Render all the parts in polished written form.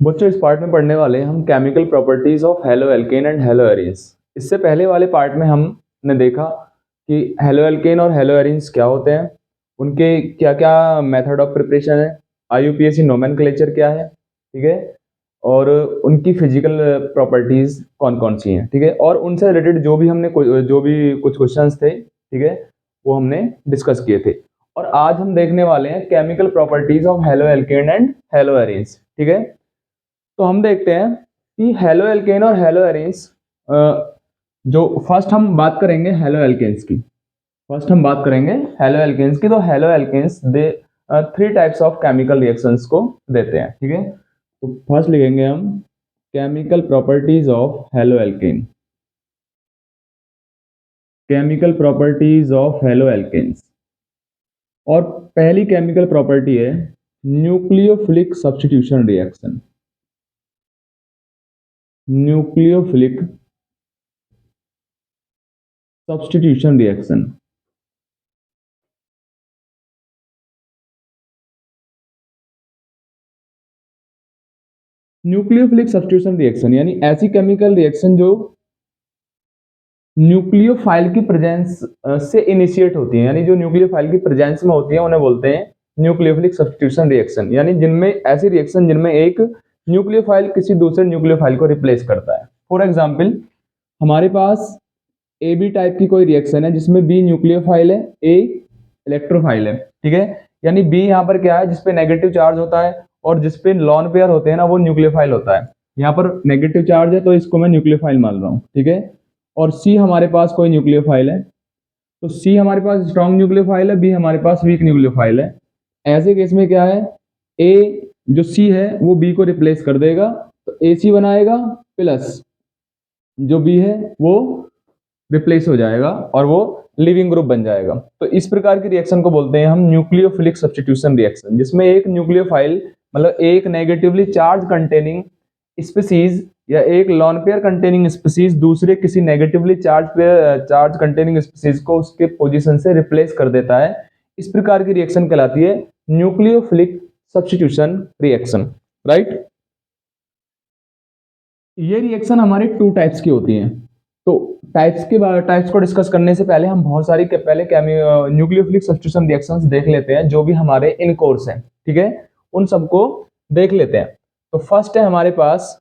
बच्चों इस पार्ट में पढ़ने वाले हैं हम chemical properties of haloalkane and hello arenes. इससे पहले वाले पार्ट में हमने देखा कि हेलो एल्केन और हेलो एरीन्स क्या होते हैं, उनके क्या क्या मेथड ऑफ प्रिपरेशन है, आईयूपीएसी नोमेनक्लेचर क्या है, ठीक है, और उनकी फिजिकल प्रॉपर्टीज कौन कौन सी हैं, ठीक है, और उनसे रिलेटेड जो भी कुछ क्वेश्चंस थे, ठीक है, वो हमने डिस्कस किए थे। और आज हम देखने वाले हैं chemical properties of haloalkane and haloarenes, ठीक है। तो हम देखते हैं कि हेलो एल्केन और हेलो एरीन्स, जो फर्स्ट हम बात करेंगे हेलो एल्केन्स की। तो haloalkanes they three types of chemical reactions को देते हैं, ठीक है। तो फर्स्ट लिखेंगे हम chemical properties of haloalkane. Chemical properties of haloalkanes, और पहली केमिकल प्रॉपर्टी है nucleophilic substitution reaction. Nucleophilic substitution reaction. Nucleophilic substitution reaction यानी ऐसी केमिकल रिएक्शन जो न्यूक्लियोफाइल की प्रेजेंस से इनिशिएट होती है, यानी जो न्यूक्लियोफाइल की प्रेजेंस में होती है उन्हें बोलते हैं न्यूक्लियोफिलिक सब्स्टिट्यूशन रिएक्शन। यानी जिनमें ऐसी रिएक्शन जिनमें एक न्यूक्लियोफाइल किसी दूसरे न्यूक्लियोफाइल को रिप्लेस करता है। फॉर एग्जांपल, हमारे पास ए बी टाइप की कोई रिएक्शन है जिसमें बी न्यूक्लियोफाइल है, ए इलेक्ट्रोफाइल है, ठीक है। यानी बी यहाँ पर क्या है, जिसपे नेगेटिव चार्ज होता है, और जिसपे लॉन पेयर होते हैं ना, वो न्यूक्लियोफाइल होता है। यहाँ पर नेगेटिव चार्ज है तो इसको मैं न्यूक्लियोफाइल मान रहा हूँ, ठीक है। और सी हमारे पास कोई न्यूक्लियोफाइल है, तो सी हमारे पास स्ट्रॉन्ग न्यूक्लियोफाइल है, बी हमारे पास वीक न्यूक्लियोफाइल है। ऐसे केस में क्या है, ए जो सी है वो बी को रिप्लेस कर देगा, तो ए सी बनाएगा, प्लस जो बी है वो रिप्लेस हो जाएगा और वो लिविंग ग्रुप बन जाएगा। तो इस प्रकार की रिएक्शन को बोलते हैं हम न्यूक्लियोफिलिक सब्स्टिट्यूशन रिएक्शन, जिसमें एक न्यूक्लियोफाइल मतलब एक नेगेटिवली चार्ज कंटेनिंग स्पीसीज या एक लॉन पेयर कंटेनिंग स्पीसीज दूसरे किसी नेगेटिवली चार्ज कंटेनिंग स्पीसीज को उसके पोजीशन से रिप्लेस कर देता है। इस प्रकार की रिएक्शन कहलाती है न्यूक्लियोफिलिक सब्स्टिट्यूशन रिएक्शन, राइट। ये रिएक्शन हमारे टू टाइप्स की होती हैं। तो टाइप्स को डिस्कस करने से पहले हम बहुत सारी पहले न्यूक्लियोफिलिक सब्स्टिट्यूशन रिएक्शंस देख लेते हैं जो भी हमारे इन कोर्स हैं, ठीक है, उन सबको देख लेते हैं। तो फर्स्ट है हमारे पास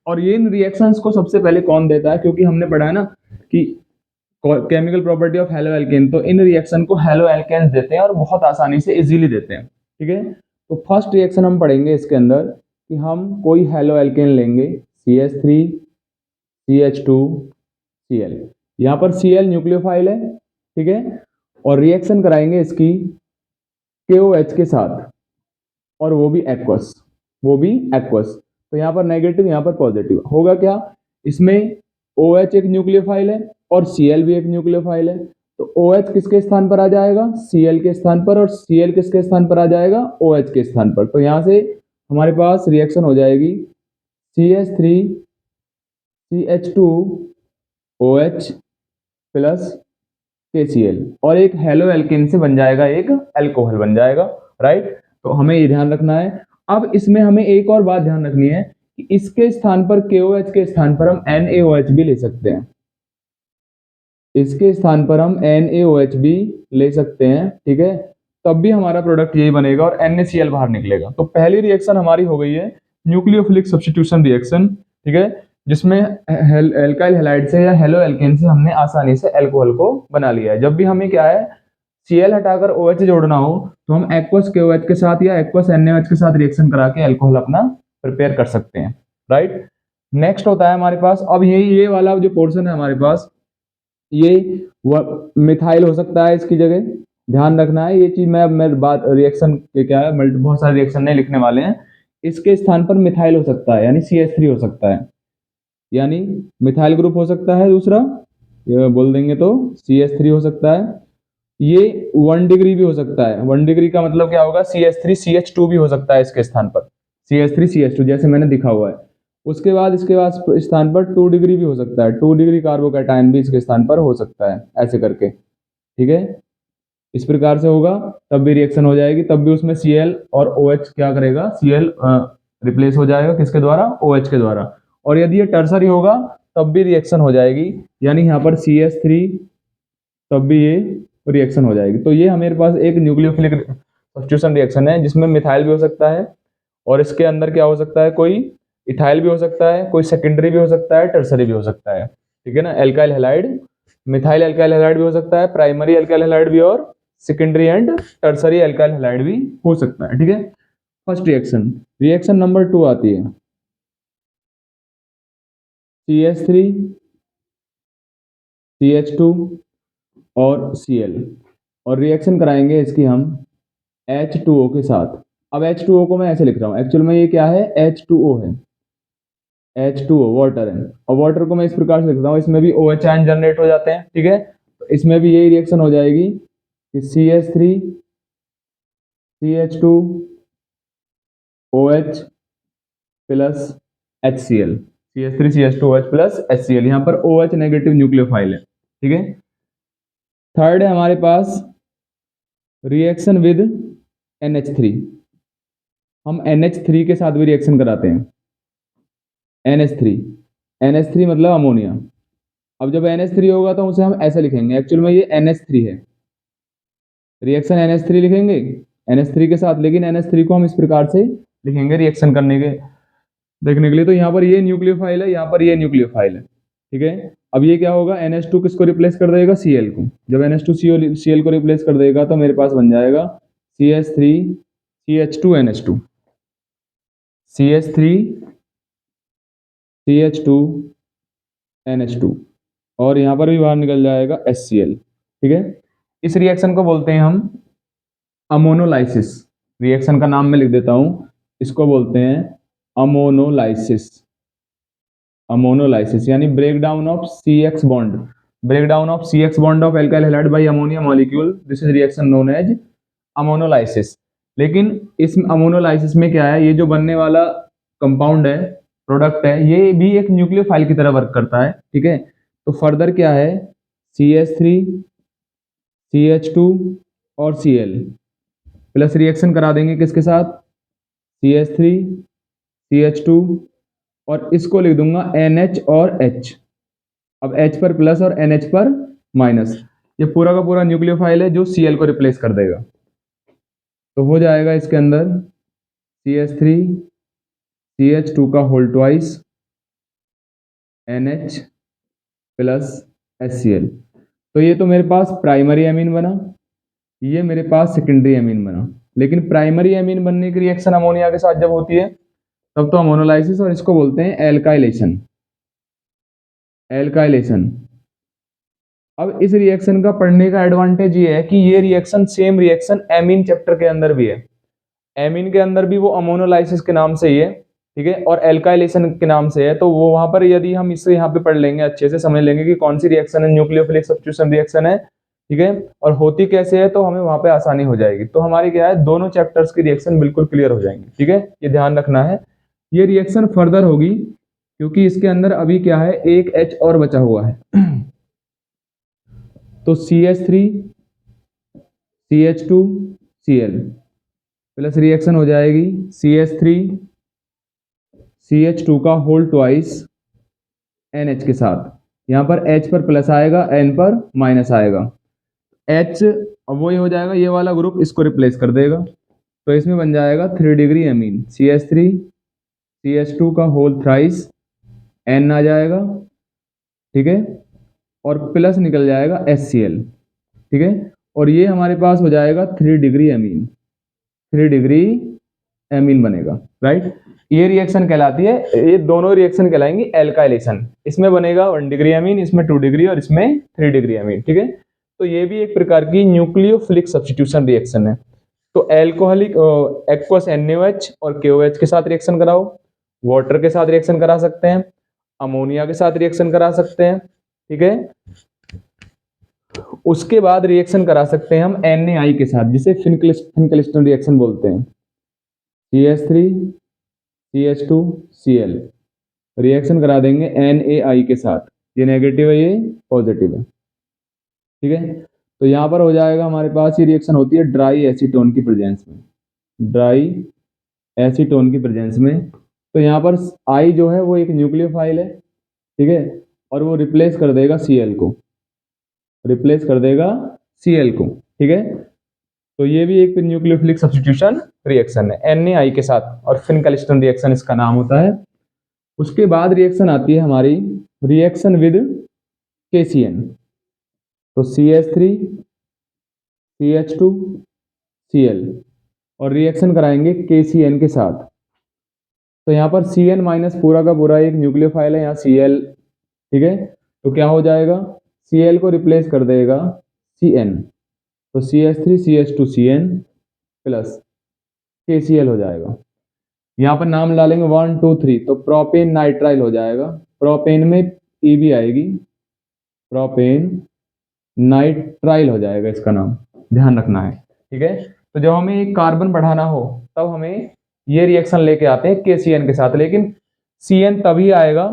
और ये इन रिएक्शंस को सबसे पहले कौन देता है, क्योंकि हमने पढ़ा है ना कि chemical property of halo alkane, तो इन रिएक्शन को हेलो एल्केन्स देते हैं और बहुत आसानी से इजीली देते हैं, ठीक है। तो फर्स्ट रिएक्शन हम पढ़ेंगे इसके अंदर कि हम कोई हेलो एल्केन लेंगे, CH3 CH2 Cl। यहाँ पर Cl न्यूक्लियोफाइल है, ठीक है, और रिएक्शन कराएंगे इसकी KOH के साथ, और वो भी एक्वस। तो यहाँ पर नेगेटिव, यहाँ पर पॉजिटिव होगा क्या, इसमें OH एक न्यूक्लियोफाइल है और Cl भी एक न्यूक्लियोफाइल है। तो OH किसके स्थान पर आ जाएगा, Cl के स्थान पर, और Cl किसके स्थान पर आ जाएगा, OH के स्थान पर। तो यहाँ से हमारे पास रिएक्शन हो जाएगी CH3 CH2OH प्लस KCl, और एक हेलो एल्केन से बन जाएगा एक अल्कोहल बन जाएगा, राइट। तो हमें ये ध्यान रखना है। अब इसमें हमें एक और बात ध्यान रखनी है कि इसके स्थान पर KOH के स्थान पर हम NaOH भी ले सकते हैं, इसके स्थान पर हम NaOH भी ले सकते हैं, ठीक है। तब भी हमारा प्रोडक्ट यही बनेगा और NaCl बाहर निकलेगा। तो पहली रिएक्शन हमारी हो गई है न्यूक्लियोफिलिक सब्स्टिट्यूशन रिएक्शन, ठीक है, जिसमें एल्काइल हैलाइड से या हेलो एल्केन से हमने आसानी से अल्कोहल को बना लिया है। जब भी हमें क्या है, Cl हटाकर OH जोड़ना हो तो हम एक्वस KOH के साथ या एक्वस NaOH के साथ रिएक्शन करा के अल्कोहल अपना प्रिपेयर कर सकते हैं, राइट। नेक्स्ट होता है हमारे पास, अब ये वाला जो पोर्शन है हमारे पास, ये मिथाइल हो सकता है इसकी जगह, ध्यान रखना है ये चीज। मैं बात रिएक्शन के क्या है, बहुत सारे रिएक्शन नहीं लिखने वाले हैं। इसके स्थान पर मिथाइल हो सकता है, यानी CH3 हो सकता है, यानी मिथाइल ग्रुप हो सकता है दूसरा, ये बोल देंगे तो CH3 हो सकता है। ये 1 डिग्री भी हो सकता है। 1 डिग्री का मतलब क्या होगा, CH3 CH2 भी हो सकता है इसके स्थान पर, CH3 CH2 जैसे मैंने दिखा हुआ है। उसके बाद इसके बाद स्थान पर 2 डिग्री भी हो सकता है, 2 डिग्री कार्बोकैटायन भी इसके स्थान पर हो सकता है, ऐसे करके, ठीक है। इस प्रकार से होगा तब भी रिएक्शन हो जाएगी, तब भी उसमें Cl और OH क्या करेगा, Cl रिप्लेस हो जाएगा किसके द्वारा, OH के द्वारा। और यदि ये टर्सरी होगा तब भी रिएक्शन हो जाएगी, यानी यहाँ पर CH3 तब भी ये रिएक्शन हो जाएगी। तो ये हमारे पास एक न्यूक्लियोफिलिक सब्स्टिट्यूशन रिएक्शन है जिसमें मिथाइल भी हो सकता है और इसके अंदर क्या हो सकता है, कोई इथाइल भी हो सकता है, कोई सेकेंडरी भी हो सकता है, टर्सरी भी हो सकता है, ठीक है ना। Alkyl halide, methyl alkyl halide भी हो सकता है, प्राइमरी एल्काइल हैलाइड भी और secondary and tertiary alkyl halide भी हो सकता है, ठीक है। फर्स्ट रिएक्शन, रिएक्शन नंबर 2 आती है CH3 CH2 और Cl, और रिएक्शन कराएंगे इसकी हम H2O के साथ। अब H2O को मैं ऐसे लिख रहा हूँ, एक्चुअल में ये क्या है, H2O है, H2O वाटर है, और वाटर को मैं इस प्रकार से लिखता हूँ, इसमें भी OH आयन जनरेट हो जाते हैं, ठीक है। तो इसमें भी यही रिएक्शन हो जाएगी कि CH3 CH2 OH plus HCl, CH3 CH2 OH plus HCl, यहाँ पर OH नेगेटिव न्यूक्लियोफाइल है, ठीक है। थर्ड है हमारे पास रिएक्शन विद NH3, हम NH3 के साथ भी रिएक्शन कराते हैं, NH3 मतलब अमोनिया। अब जब NH3 होगा तो उसे हम ऐसे लिखेंगे, एक्चुअल में ये NH3 है, रिएक्शन NH3 लिखेंगे NH3 के साथ, लेकिन NH3 को हम इस प्रकार से लिखेंगे रिएक्शन करने के देखने के लिए। तो यहाँ पर ये न्यूक्लियोफाइल है, यहाँ पर ये न्यूक्लियोफाइल है, ठीक है। अब ये क्या होगा, NH2 किसको रिप्लेस कर देगा, Cl को। जब NH2 Cl को रिप्लेस कर देगा तो मेरे पास बन जाएगा CH3 CH2 NH2, CH3 CH2 NH2, और यहाँ पर भी बाहर निकल जाएगा HCl, ठीक है। इस रिएक्शन को बोलते हैं हम अमोनोलाइसिस। रिएक्शन का नाम मैं लिख देता हूं, इसको बोलते हैं अमोनोलाइसिस। अमोनोलाइसिस यानी breakdown of CX bond, breakdown of CX bond of alkyl halide by ammonia molecule, this is reaction known as ammonolysis. लेकिन इस अमोनोलाइसिस में क्या है, ये जो बनने वाला कंपाउंड है, प्रोडक्ट है, ये भी एक न्यूक्लियोफाइल की तरह वर्क करता है, ठीक है। तो फर्दर क्या है, CH3 CH2 और Cl प्लस रिएक्शन करा देंगे किसके साथ, CH3 CH2, और इसको लिख दूंगा NH और H। अब H पर प्लस और NH पर माइनस, ये पूरा का पूरा न्यूक्लियोफाइल है जो Cl को रिप्लेस कर देगा। तो हो जाएगा इसके अंदर CH3 CH2 का whole twice NH plus HCl। तो ये तो मेरे पास प्राइमरी एमीन बना, ये मेरे पास सेकेंडरी एमीन बना। लेकिन प्राइमरी एमीन बनने की रिएक्शन अमोनिया के साथ जब होती है तब तो अमोनोलाइसिस, और इसको बोलते हैं एल्काइलेशन। एल्काइलेशन। अब इस रिएक्शन का पढ़ने का एडवांटेज ये है कि ये reaction same reaction amine chapter के अंदर भी है, एमीन के अंदर भी वो अमोनोलाइसिस के नाम से ही है, ठीक है, और एल्काइलेशन के नाम से है। तो वो वहां पर यदि हम इसे यहाँ पे पढ़ लेंगे, अच्छे से समझ लेंगे कि कौन सी रिएक्शन है, न्यूक्लियोफिलिक सब्स्टिट्यूशन रिएक्शन है, ठीक है, और होती कैसे है, तो हमें वहां पे आसानी हो जाएगी। तो हमारी क्या है, दोनों चैप्टर्स की रिएक्शन बिल्कुल क्लियर हो जाएंगी, ठीक है, ये ध्यान रखना है। ये रिएक्शन फर्दर होगी क्योंकि इसके अंदर अभी क्या है, एक H और बचा हुआ है। तो CH3 CH2 Cl plus reaction हो जाएगी CH3 CH2 का होल ट्वाइस NH के साथ। यहाँ पर H पर प्लस आएगा, N पर माइनस आएगा। H अब वही हो जाएगा, ये वाला ग्रुप इसको रिप्लेस कर देगा, तो इसमें बन जाएगा 3 डिग्री एमीन, CH3 CH2 का होल थ्राइस N आ जाएगा, ठीक है, और प्लस निकल जाएगा HCl, ठीक है, और ये हमारे पास हो जाएगा 3 डिग्री एमीन, 3 डिग्री एमीन बनेगा, राइट। ये रिएक्शन कहलाती है, ये दोनों रिएक्शन कहलाएंगी एल्काइलेशन। इसमें बनेगा 1 डिग्री एमीन, इसमें 2 डिग्री और इसमें 3 डिग्री एमीन, ठीक है। तो ये भी एक प्रकार की न्यूक्लियोफिलिक सब्स्टिट्यूशन रिएक्शन है। तो एल्कोहलिक एक्वस NaOH और KOH के साथ रिएक्शन कराओ, वाटर के साथ रिएक्शन करा सकते हैं, अमोनिया के साथ रिएक्शन करा सकते हैं, ठीक है। उसके बाद रिएक्शन करा सकते हैं हम NaI के साथ, जिसे फिनकलिस्टन रिएक्शन बोलते हैं। CH3 CH2 Cl रिएक्शन करा देंगे NaI के साथ, ये नेगेटिव है, ये पॉजिटिव है, ठीक है। तो यहाँ पर हो जाएगा हमारे पास, ये रिएक्शन होती है ड्राई एसीटोन की प्रेजेंस में, ड्राई एसीटोन की प्रेजेंस में। तो यहाँ पर आई जो है वो एक न्यूक्लियोफाइल है, ठीक है, और वो रिप्लेस कर देगा Cl को, रिप्लेस कर देगा Cl को, ठीक है। तो ये भी एक न्यूक्लियोफिलिक सब्स्टिट्यूशन रिएक्शन है NaI के साथ, और फिनकलिस्टन रिएक्शन इसका नाम होता है। उसके बाद रिएक्शन आती है हमारी रिएक्शन विद KCN। तो CH3 CH2 Cl, और रिएक्शन कराएंगे KCN के साथ। तो यहाँ पर Cn माइनस पूरा का पूरा एक न्यूक्लियोफाइल है यहाँ Cl, ठीक है। तो क्या हो जाएगा, Cl को रिप्लेस कर देगा Cn, तो CH3 CH2 Cn plus KCl हो जाएगा। यहाँ पर नाम डालेंगे 1 2 3, तो प्रोपेन नाइट्राइल हो जाएगा। प्रोपेन में भी आएगी, प्रोपेन नाइट्राइल हो जाएगा इसका नाम, ध्यान रखना है, ठीक है। तो जब हमें एक कार्बन बढ़ाना हो तब हमें ये रिएक्शन लेके आते हैं KCN के साथ, लेकिन Cn तभी आएगा,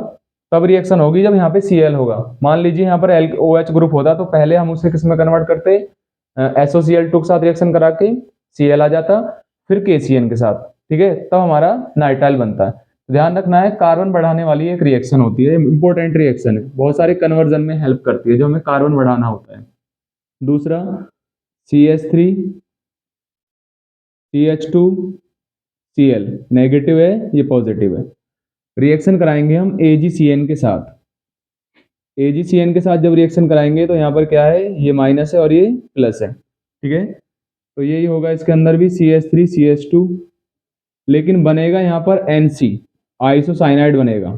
तब रिएक्शन होगी जब यहाँ पे Cl होगा। मान लीजिए यहाँ पर OH ग्रुप होता तो पहले हम उसे किस में कन्वर्ट करते, SOCl2 के साथ रिएक्शन करा के Cl आ जाता, फिर KCN के साथ, ठीक है, तब हमारा नाइट्राइल बनता है। ध्यान रखना है, कार्बन बढ़ाने वाली एक रिएक्शन होती है, इंपॉर्टेंट रिएक्शन है, बहुत सारे कन्वर्जन में हेल्प करती है जो हमें कार्बन बढ़ाना होता है। दूसरा CH3 CH2 Cl, नेगेटिव है, ये पॉजिटिव है। रिएक्शन कराएंगे हम AgCN के साथ। AgCN के साथ जब रिएक्शन कराएंगे तो यहाँ पर क्या है, ये माइनस है और ये प्लस है, ठीक है। तो यही होगा इसके अंदर भी CH3 CH2, लेकिन बनेगा यहाँ पर NC, आइसोसाइनाइड बनेगा,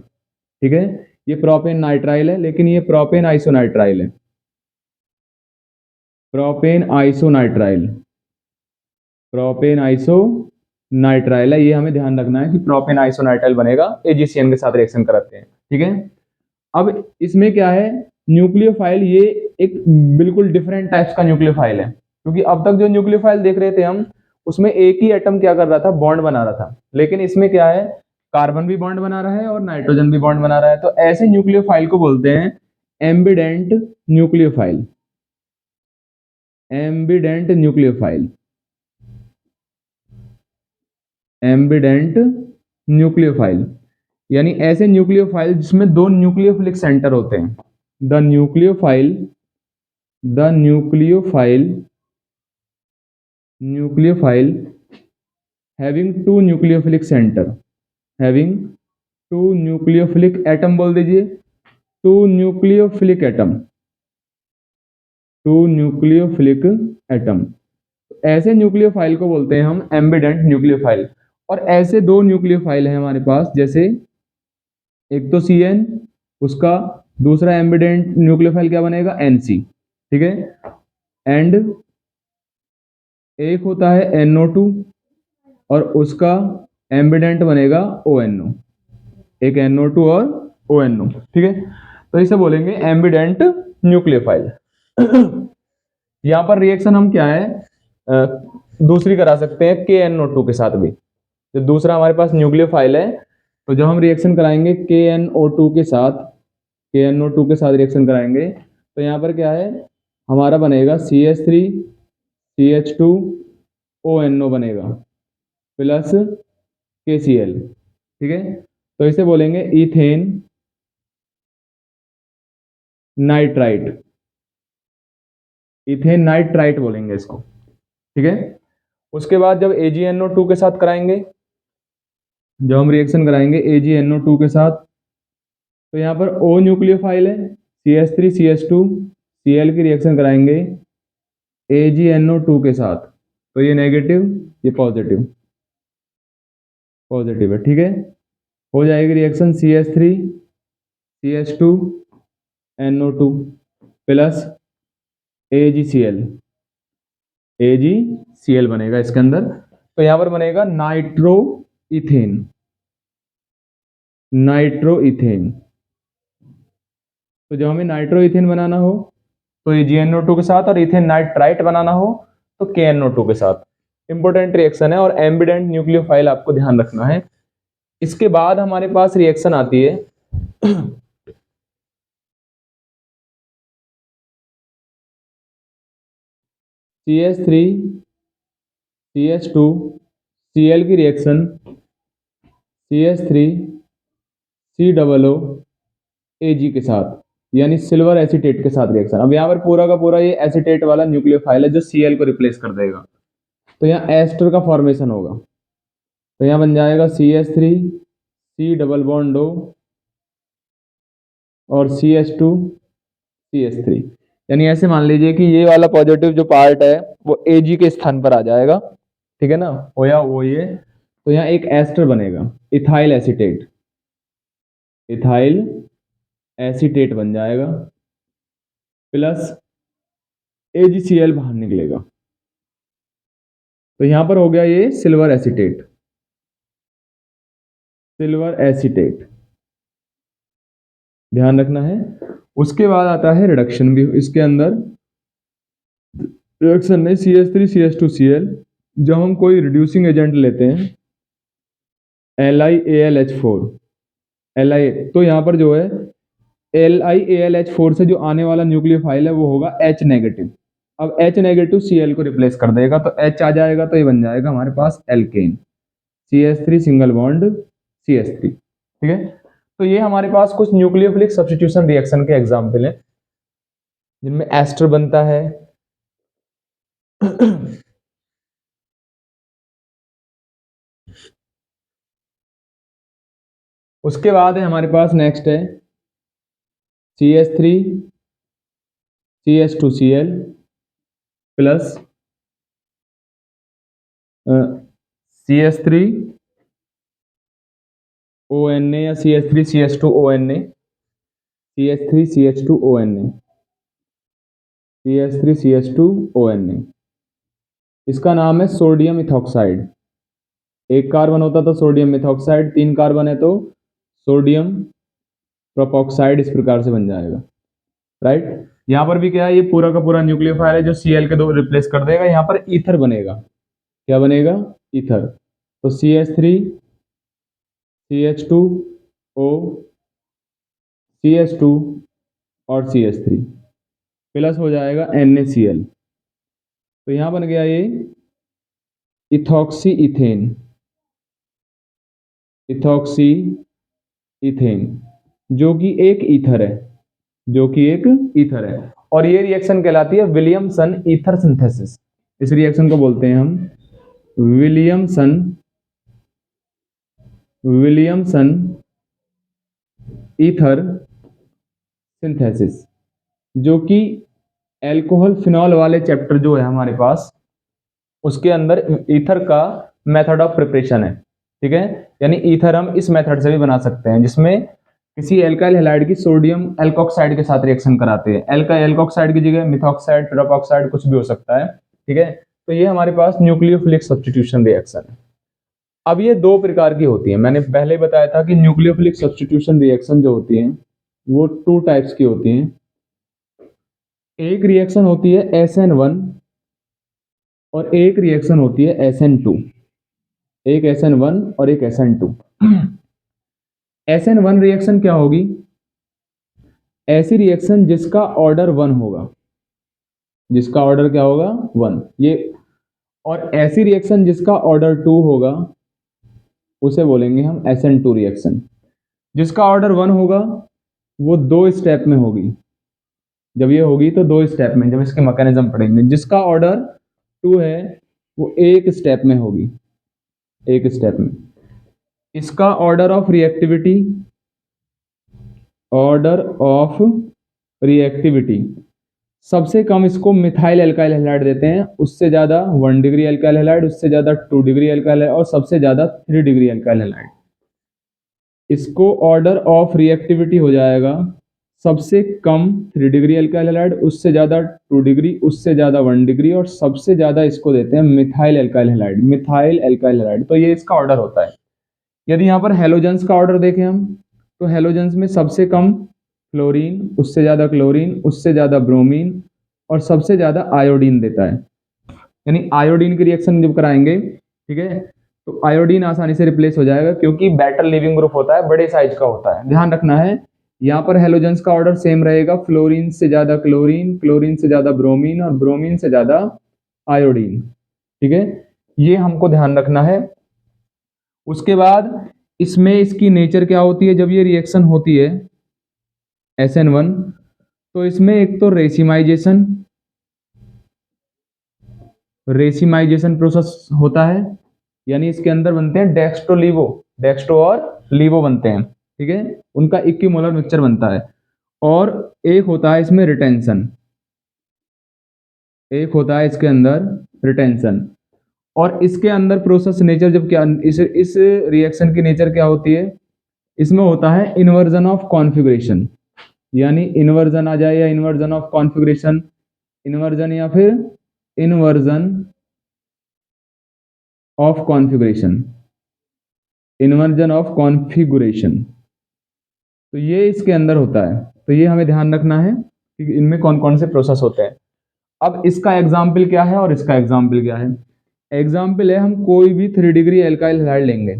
ठीक है। ये प्रोपेन नाइट्राइल है, लेकिन ये प्रोपेन आइसोनाइट्राइल है, प्रोपेन आइसोनाइट्राइल, प्रोपेन आइसोनाइट्राइल है, ये हमें ध्यान रखना है कि प्रोपेन आइसोनाइट्राइल बनेगा AgCN के साथ रिएक्शन कराते हैं, ठीक है। अब इसमें क्या है, न्यूक्लियोफाइल ये एक बिल्कुल डिफरेंट टाइप्स का न्यूक्लियोफाइल है, क्योंकि अब तक जो न्यूक्लियोफाइल देख रहे थे हम, उसमें एक ही एटम क्या कर रहा था, बॉन्ड बना रहा था, लेकिन इसमें क्या है, कार्बन भी बॉन्ड बना रहा है और नाइट्रोजन भी बॉन्ड बना रहा है। तो ऐसे न्यूक्लियोफाइल को बोलते हैं ambident nucleophile, ambident nucleophile, ambident nucleophile, यानी ऐसे न्यूक्लियोफाइल जिसमें दो न्यूक्लियोफिलिक सेंटर होते हैं। The nucleophile, the nucleophile, nucleophile having two nucleophilic centre, having two nucleophilic atom, बोल दीजिए two nucleophilic atom, two nucleophilic atom. ऐसे न्यूक्लियोफाइल को बोलते हैं हम एम्बिडेंट न्यूक्लियोफाइल। और ऐसे दो न्यूक्लियोफाइल हैं हमारे पास, जैसे एक तो Cn, उसका दूसरा एम्बिडेंट न्यूक्लियोफाइल क्या बनेगा, NC, ठीक है। एंड एक होता है NO2 और उसका एम्बिडेंट बनेगा ONO, एक NO2 और ONO, ठीक है। तो इसे बोलेंगे एम्बिडेंट न्यूक्लियोफाइल। यहाँ पर रिएक्शन हम क्या है, दूसरी करा सकते हैं KNO2 के साथ भी। तो दूसरा हमारे पास न्यूक्लियोफाइल है, तो जब हम रिएक्शन कराएंगे KNO2 के साथ, KNO2 के साथ रिएक्शन कराएंगे, तो यहाँ पर क्या है, हमारा बनेगा CH3 CH2 ONO बनेगा प्लस KCl, ठीक है। तो इसे बोलेंगे इथेन नाइट्राइट, इथेन नाइट्राइट बोलेंगे इसको, ठीक है। उसके बाद जब AgNO2 के साथ कराएंगे, जब हम रिएक्शन कराएंगे AgNO2 के साथ, तो यहाँ पर O न्यूक्लियोफाइल है, CH3 CH2 Cl की रिएक्शन कराएंगे AgNO2 के साथ, तो ये नेगेटिव, ये पॉजिटिव, पॉजिटिव है, ठीक है। हो जाएगी reaction CH3 CH2 NO2 plus AgCl, AgCl बनेगा इसके अंदर। तो यहाँ पर बनेगा नाइट्रो इथेन, नाइट्रो इथेन। तो जब हमें नाइट्रो इथेन बनाना हो तो AgNO2 के साथ, और इथेन नाइट्राइट बनाना हो तो KNO2 के साथ। इंपॉर्टेंट रिएक्शन है और एम्बिडेंट न्यूक्लियोफाइल आपको ध्यान रखना है। इसके बाद हमारे पास रिएक्शन आती है CH3 CH2 Cl की रिएक्शन CH3COO के साथ, यानी सिल्वर एसीटेट के साथ रिएक्शन। अब यहाँ पर पूरा का पूरा ये एसीटेट वाला न्यूक्लियोफाइल है जो Cl को रिप्लेस कर देगा, तो यहाँ एस्टर का फॉर्मेशन होगा। तो यहाँ बन जाएगा CH3 डबल बॉन्ड O और CH2CH3, यानी ऐसे मान लीजिए कि ये वाला पॉजिटिव जो पार्ट है वो Ag के स्थान पर आ जाएगा, ठीक है ना, ओ या ओ ये। तो यहाँ एक एस्टर बनेगा, इथाइल एसीटेट, इथाइल एसीटेट बन जाएगा, प्लस AgCl बाहर निकलेगा। तो यहां पर हो गया ये सिल्वर एसीटेट, सिल्वर एसीटेट, ध्यान रखना है। उसके बाद आता है रिडक्शन भी इसके अंदर, रिडक्शन में CH3CH2Cl, जब हम कोई रिड्यूसिंग एजेंट लेते हैं LiAlH4, Li, तो यहाँ पर जो है LiAlH4 से जो आने वाला न्यूक्लियोफाइल है वो होगा H नेगेटिव। अब H नेगेटिव Cl को रिप्लेस कर देगा, तो H आ जाएगा, तो ये बन जाएगा हमारे पास alkene, CH3 single bond CH3, ठीक है। तो ये हमारे पास कुछ न्यूक्लियोफिलिक सब्स्टिट्यूशन रिएक्शन के एग्जाम्पल हैं जिनमें एस्टर बनता है उसके बाद है हमारे पास नेक्स्ट है CH3CH2Cl प्लस CH3ONA या CH3CH2ONA, CH3CH2ONA, CH3CH2ONA, इसका नाम है सोडियम इथॉक्साइड। एक कार्बन होता तो सोडियम मिथॉक्साइड, 3 कार्बन है तो सोडियम प्रोपॉक्साइड, इस प्रकार से बन जाएगा, राइट। यहाँ पर भी क्या है, ये पूरा का पूरा न्यूक्लियोफाइल है जो Cl के दो रिप्लेस कर देगा, यहाँ पर ईथर बनेगा। क्या बनेगा? ईथर। तो CH3 CH2O CH2 और CH3 प्लस हो जाएगा NaCl। तो यहाँ बन गया ये इथॉक्सी इथेन, इथॉक्सी इथेन, जो कि एक ईथर है, जो कि एक ईथर है। और ये रिएक्शन कहलाती है विलियमसन ईथर सिंथेसिस। इस रिएक्शन को बोलते हैं हम विलियमसन ईथर सिंथेसिस, जो कि एल्कोहल फिनॉल वाले चैप्टर जो है हमारे पास उसके अंदर ईथर का मेथड ऑफ प्रिपरेशन है, ठीक है। यानी ईथर हम इस मेथड से भी बना सकते हैं जिसमें किसी एल्काइल हैलाइड की सोडियम एल्कोक्साइड के साथ रिएक्शन कराते हैं। एल्कोक्साइड की जगह मिथॉक्साइड, प्रोपॉक्साइड कुछ भी हो सकता है, ठीक है। तो ये हमारे पास न्यूक्लियोफिलिक सब्स्टिट्यूशन रिएक्शन है। अब ये दो प्रकार की होती है, मैंने पहले बताया था कि न्यूक्लियोफिलिक सब्स्टिट्यूशन रिएक्शन जो होती है वो 2 टाइप्स की होती हैं। एक रिएक्शन होती है SN1 और एक रिएक्शन होती है SN2, एक SN1 और एक SN2। SN1 रिएक्शन क्या होगी? ऐसी रिएक्शन जिसका ऑर्डर 1 होगा, जिसका ऑर्डर क्या होगा? 1, ये। और ऐसी रिएक्शन जिसका ऑर्डर 2 होगा उसे बोलेंगे हम SN2 रिएक्शन। जिसका ऑर्डर 1 होगा वो 2 स्टेप में होगी, जब ये होगी तो 2 स्टेप में, जब इसके मैकेनिज्म पढ़ेंगे। जिसका ऑर्डर 2 है वो 1 स्टेप में होगी, 1 स्टेप में। इसका order of reactivity, order of reactivity सबसे कम इसको मिथाइल एल्काइल हैलाइड देते हैं, उससे ज्यादा 1 डिग्री एल्काइल हैलाइड, उससे ज्यादा 2 डिग्री एल्काइल और सबसे ज्यादा 3 डिग्री एल्काइल हैलाइड। इसको ऑर्डर ऑफ रिएक्टिविटी हो जाएगा सबसे कम 3 डिग्री एल्काइल हैलाइड, उससे ज्यादा 2 डिग्री, उससे ज्यादा 1 डिग्री और सबसे ज्यादा इसको देते हैं methyl alkyl halide, methyl alkyl halide. तो ये इसका ऑर्डर होता है। यदि यहाँ पर हेलोजेंस का ऑर्डर देखें हम, तो हेलोजेंस में सबसे कम फ्लोरीन, उससे ज्यादा क्लोरीन, उससे ज्यादा ब्रोमीन और सबसे ज्यादा आयोडीन देता है। यानी आयोडीन की रिएक्शन जब कराएंगे, ठीक है, तो आयोडीन आसानी से रिप्लेस हो जाएगा क्योंकि बेटर लिविंग ग्रुप होता है, बड़े साइज का होता है। ध्यान रखना है यहाँ पर हेलोजेंस का ऑर्डर सेम रहेगा, फ्लोरीन से ज्यादा क्लोरीन, क्लोरीन से ज्यादा ब्रोमीन और ब्रोमीन से ज्यादा आयोडीन, ठीक है, ये हमको ध्यान रखना है। उसके बाद इसमें इसकी नेचर क्या होती है जब ये रिएक्शन होती है SN1, तो इसमें एक तो रेसिमाइजेशन प्रोसेस होता है, यानी इसके अंदर बनते हैं डेक्स्ट्रो और लीवो बनते हैं, ठीक है, उनका इक्विमोलर मिक्सचर बनता है। और एक होता है इसमें रिटेंशन, एक होता है इसके अंदर रिटेंशन। और इसके अंदर प्रोसेस नेचर जब क्या, इस रिएक्शन की नेचर क्या होती है, इसमें होता है इन्वर्जन ऑफ कॉन्फ़िगरेशन, यानी इन्वर्जन आ जाए या इन्वर्जन ऑफ कॉन्फ़िगरेशन, इन्वर्जन या फिर inversion of configuration, inversion of configuration, तो ये इसके अंदर होता है। तो ये हमें ध्यान रखना है कि इनमें कौन कौन से प्रोसेस होते हैं। अब इसका एग्जाम्पल क्या है और इसका एग्जाम्पल क्या है। एग्जाम्पल है, हम कोई भी 3 डिग्री एल्काइल हैलाइड लेंगे,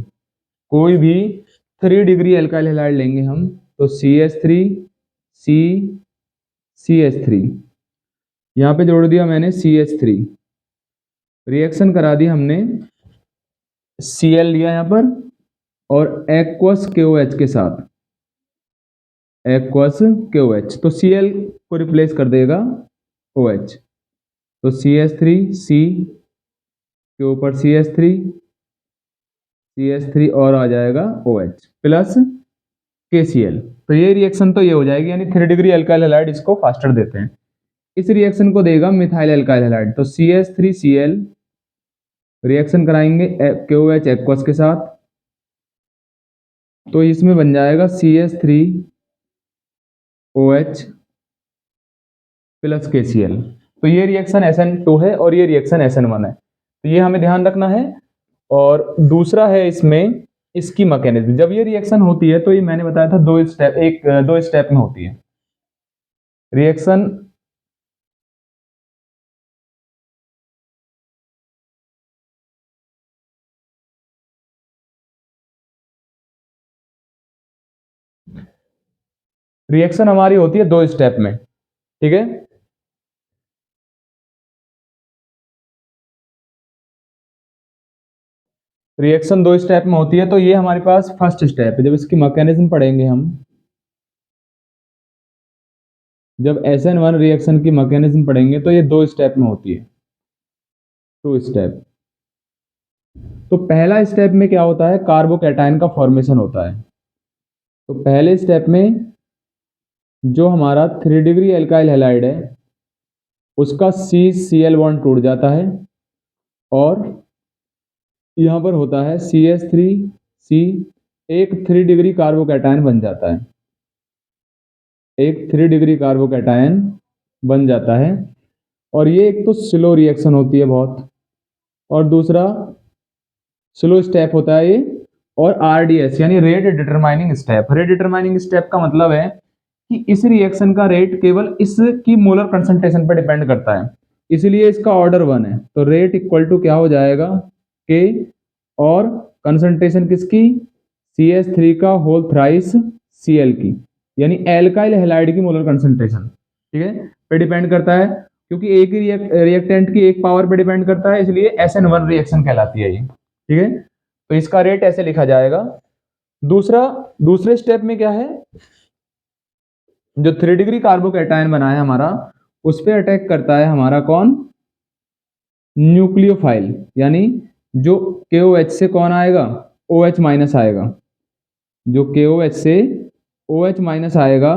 कोई भी 3 डिग्री एल्काइल हैलाइड लेंगे हम, तो CH3 C CH3, यहाँ पे जोड़ दिया मैंने CH3, रिएक्शन करा दी हमने, Cl लिया यहाँ पर और एक्वस KOH के साथ, एक्वस KOH, तो Cl को रिप्लेस कर देगा OH, तो CH3C के ऊपर CH3 और आ जाएगा OH प्लस KCl। तो ये रिएक्शन तो ये हो जाएगी, यानी 3 डिग्री एल्काइल हैलाइड इसको फास्टर देते हैं। इस रिएक्शन को देगा मिथाइल एल्काइल हैलाइड, तो CH3Cl रिएक्शन कराएंगे KOH एक्वस के साथ, तो इसमें बन जाएगा CH3OH प्लस KCl। तो ये रिएक्शन SN2 है और ये रिएक्शन SN1 है, तो ये हमें ध्यान रखना है। और दूसरा है इसमें इसकी मैकेनिज्म, जब ये रिएक्शन होती है तो ये मैंने बताया था दो स्टेप में होती है रिएक्शन। रिएक्शन हमारी होती है 2 स्टेप में, ठीक है। रिएक्शन 2 स्टेप में होती है, तो ये हमारे पास फर्स्ट स्टेप है। जब इसकी मैकेनिज्म पढ़ेंगे हम, जब SN1 रिएक्शन की मैकेनिज्म पढ़ेंगे तो ये 2 स्टेप में होती है, 2 स्टेप। तो पहला स्टेप में क्या होता है, कार्बोकैटायन का फॉर्मेशन होता है। तो पहले स्टेप में जो हमारा 3 डिग्री एल्काइल हैलाइड है उसका CCl बॉन्ड टूट जाता है और यहाँ पर होता है CH3C, एक 3 डिग्री कार्बोकैटायन बन जाता है, एक 3 डिग्री कार्बोकैटायन बन जाता है। और ये एक तो स्लो रिएक्शन होती है बहुत, और दूसरा स्लो स्टेप होता है ये, और RDS यानी rate determining step. Rate determining step का मतलब है कि इस रिएक्शन का रेट केवल इसकी मोलर कंसंट्रेशन पर डिपेंड करता है, इसलिए इसका ऑर्डर 1 है। तो रेट इक्वल टू क्या हो जाएगा, K, और कंसंट्रेशन किसकी, CH3 का होल थ्राइस Cl की, यानी एल्काइल हैलाइड की मोलर कंसंट्रेशन, ठीक है, पे डिपेंड करता है। क्योंकि एक ही रिएक्टेंट की एक पावर पे डिपेंड करता है, इसलिए SN1 रिएक्शन कहलाती है ये, ठीक है। तो इसका रेट ऐसे लिखा जाएगा। दूसरे स्टेप में क्या है, जो 3 डिग्री कार्बोकैटायन बना है हमारा, उस पर अटैक करता है हमारा कौन, न्यूक्लियोफाइल, यानी जो KOH से कौन आएगा, OH माइनस आएगा, जो KOH से OH माइनस आएगा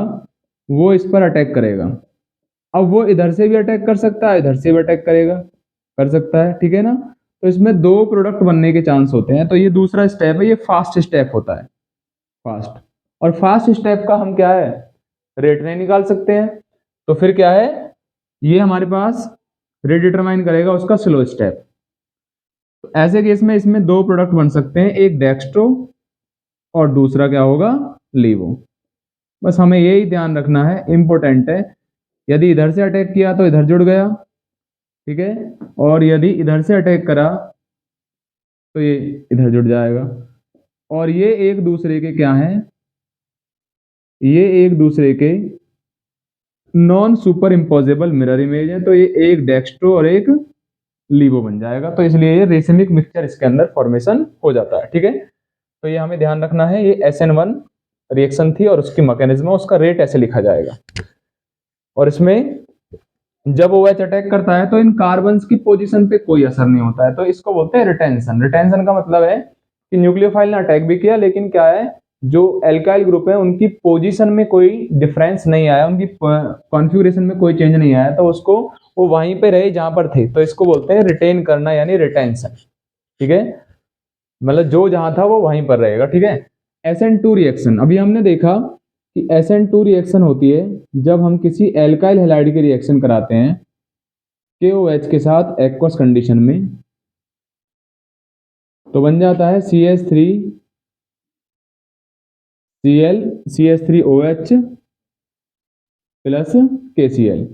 वो इस पर अटैक करेगा। अब वो इधर से भी अटैक कर सकता है, इधर से भी अटैक कर सकता है, ठीक है ना। तो इसमें 2 प्रोडक्ट बनने के चांस होते हैं। तो ये दूसरा स्टेप है, ये फास्ट स्टेप होता है, फास्ट। और फास्ट स्टेप का हम क्या है, रेट नहीं निकाल सकते हैं, तो फिर क्या है, ये हमारे पास रेट डिटरमाइन करेगा उसका स्लो स्टेप। तो ऐसे केस में इसमें 2 प्रोडक्ट बन सकते हैं, एक डेक्स्ट्रो और दूसरा क्या होगा, लीवो। बस हमें यही ध्यान रखना है, इंपॉर्टेंट है। यदि इधर से अटैक किया तो इधर जुड़ गया, ठीक है, और यदि इधर से अटैक करा तो ये इधर जुड़ जाएगा। और ये एक दूसरे के क्या हैं, ये एक दूसरे के non super imposable mirror image है। तो ये एक डेक्स्ट्रो और एक लीवो बन जाएगा, तो इसलिए ये रेसिमिक मिक्सचर इसके अंदर फॉर्मेशन हो जाता है, ठीक है। तो ये हमें ध्यान रखना है, ये SN1 रिएक्शन थी और उसकी मैकेनिज्म, उसका रेट ऐसे लिखा जाएगा। और इसमें जब OH अटैक करता है तो इन कार्बन्स की पोजीशन पे कोई असर नहीं होता है, तो इसको बोलते हैं रिटेंशन। रिटेंशन का मतलब है कि न्यूक्लियोफाइल ने अटैक भी किया, लेकिन क्या है, जो एल्काइल ग्रुप है उनकी पोजीशन में कोई डिफरेंस नहीं आया, उनकी कॉन्फ़िगरेशन में कोई चेंज नहीं आया, तो उसको वो वहीं पे रहे जहां पर थे, तो इसको बोलते हैं रिटेन करना, यानी रिटेंशन। ठीक है, मतलब जो जहां था वो वहीं पर रहेगा। ठीक है, SN2 रिएक्शन, अभी हमने देखा कि SN2 रिएक्शन होती है जब हम किसी एल्काइल हैलाइड की रिएक्शन कराते हैं KOH के साथ एक्वस कंडीशन में, तो बन जाता है CH3Cl प्लस KCl।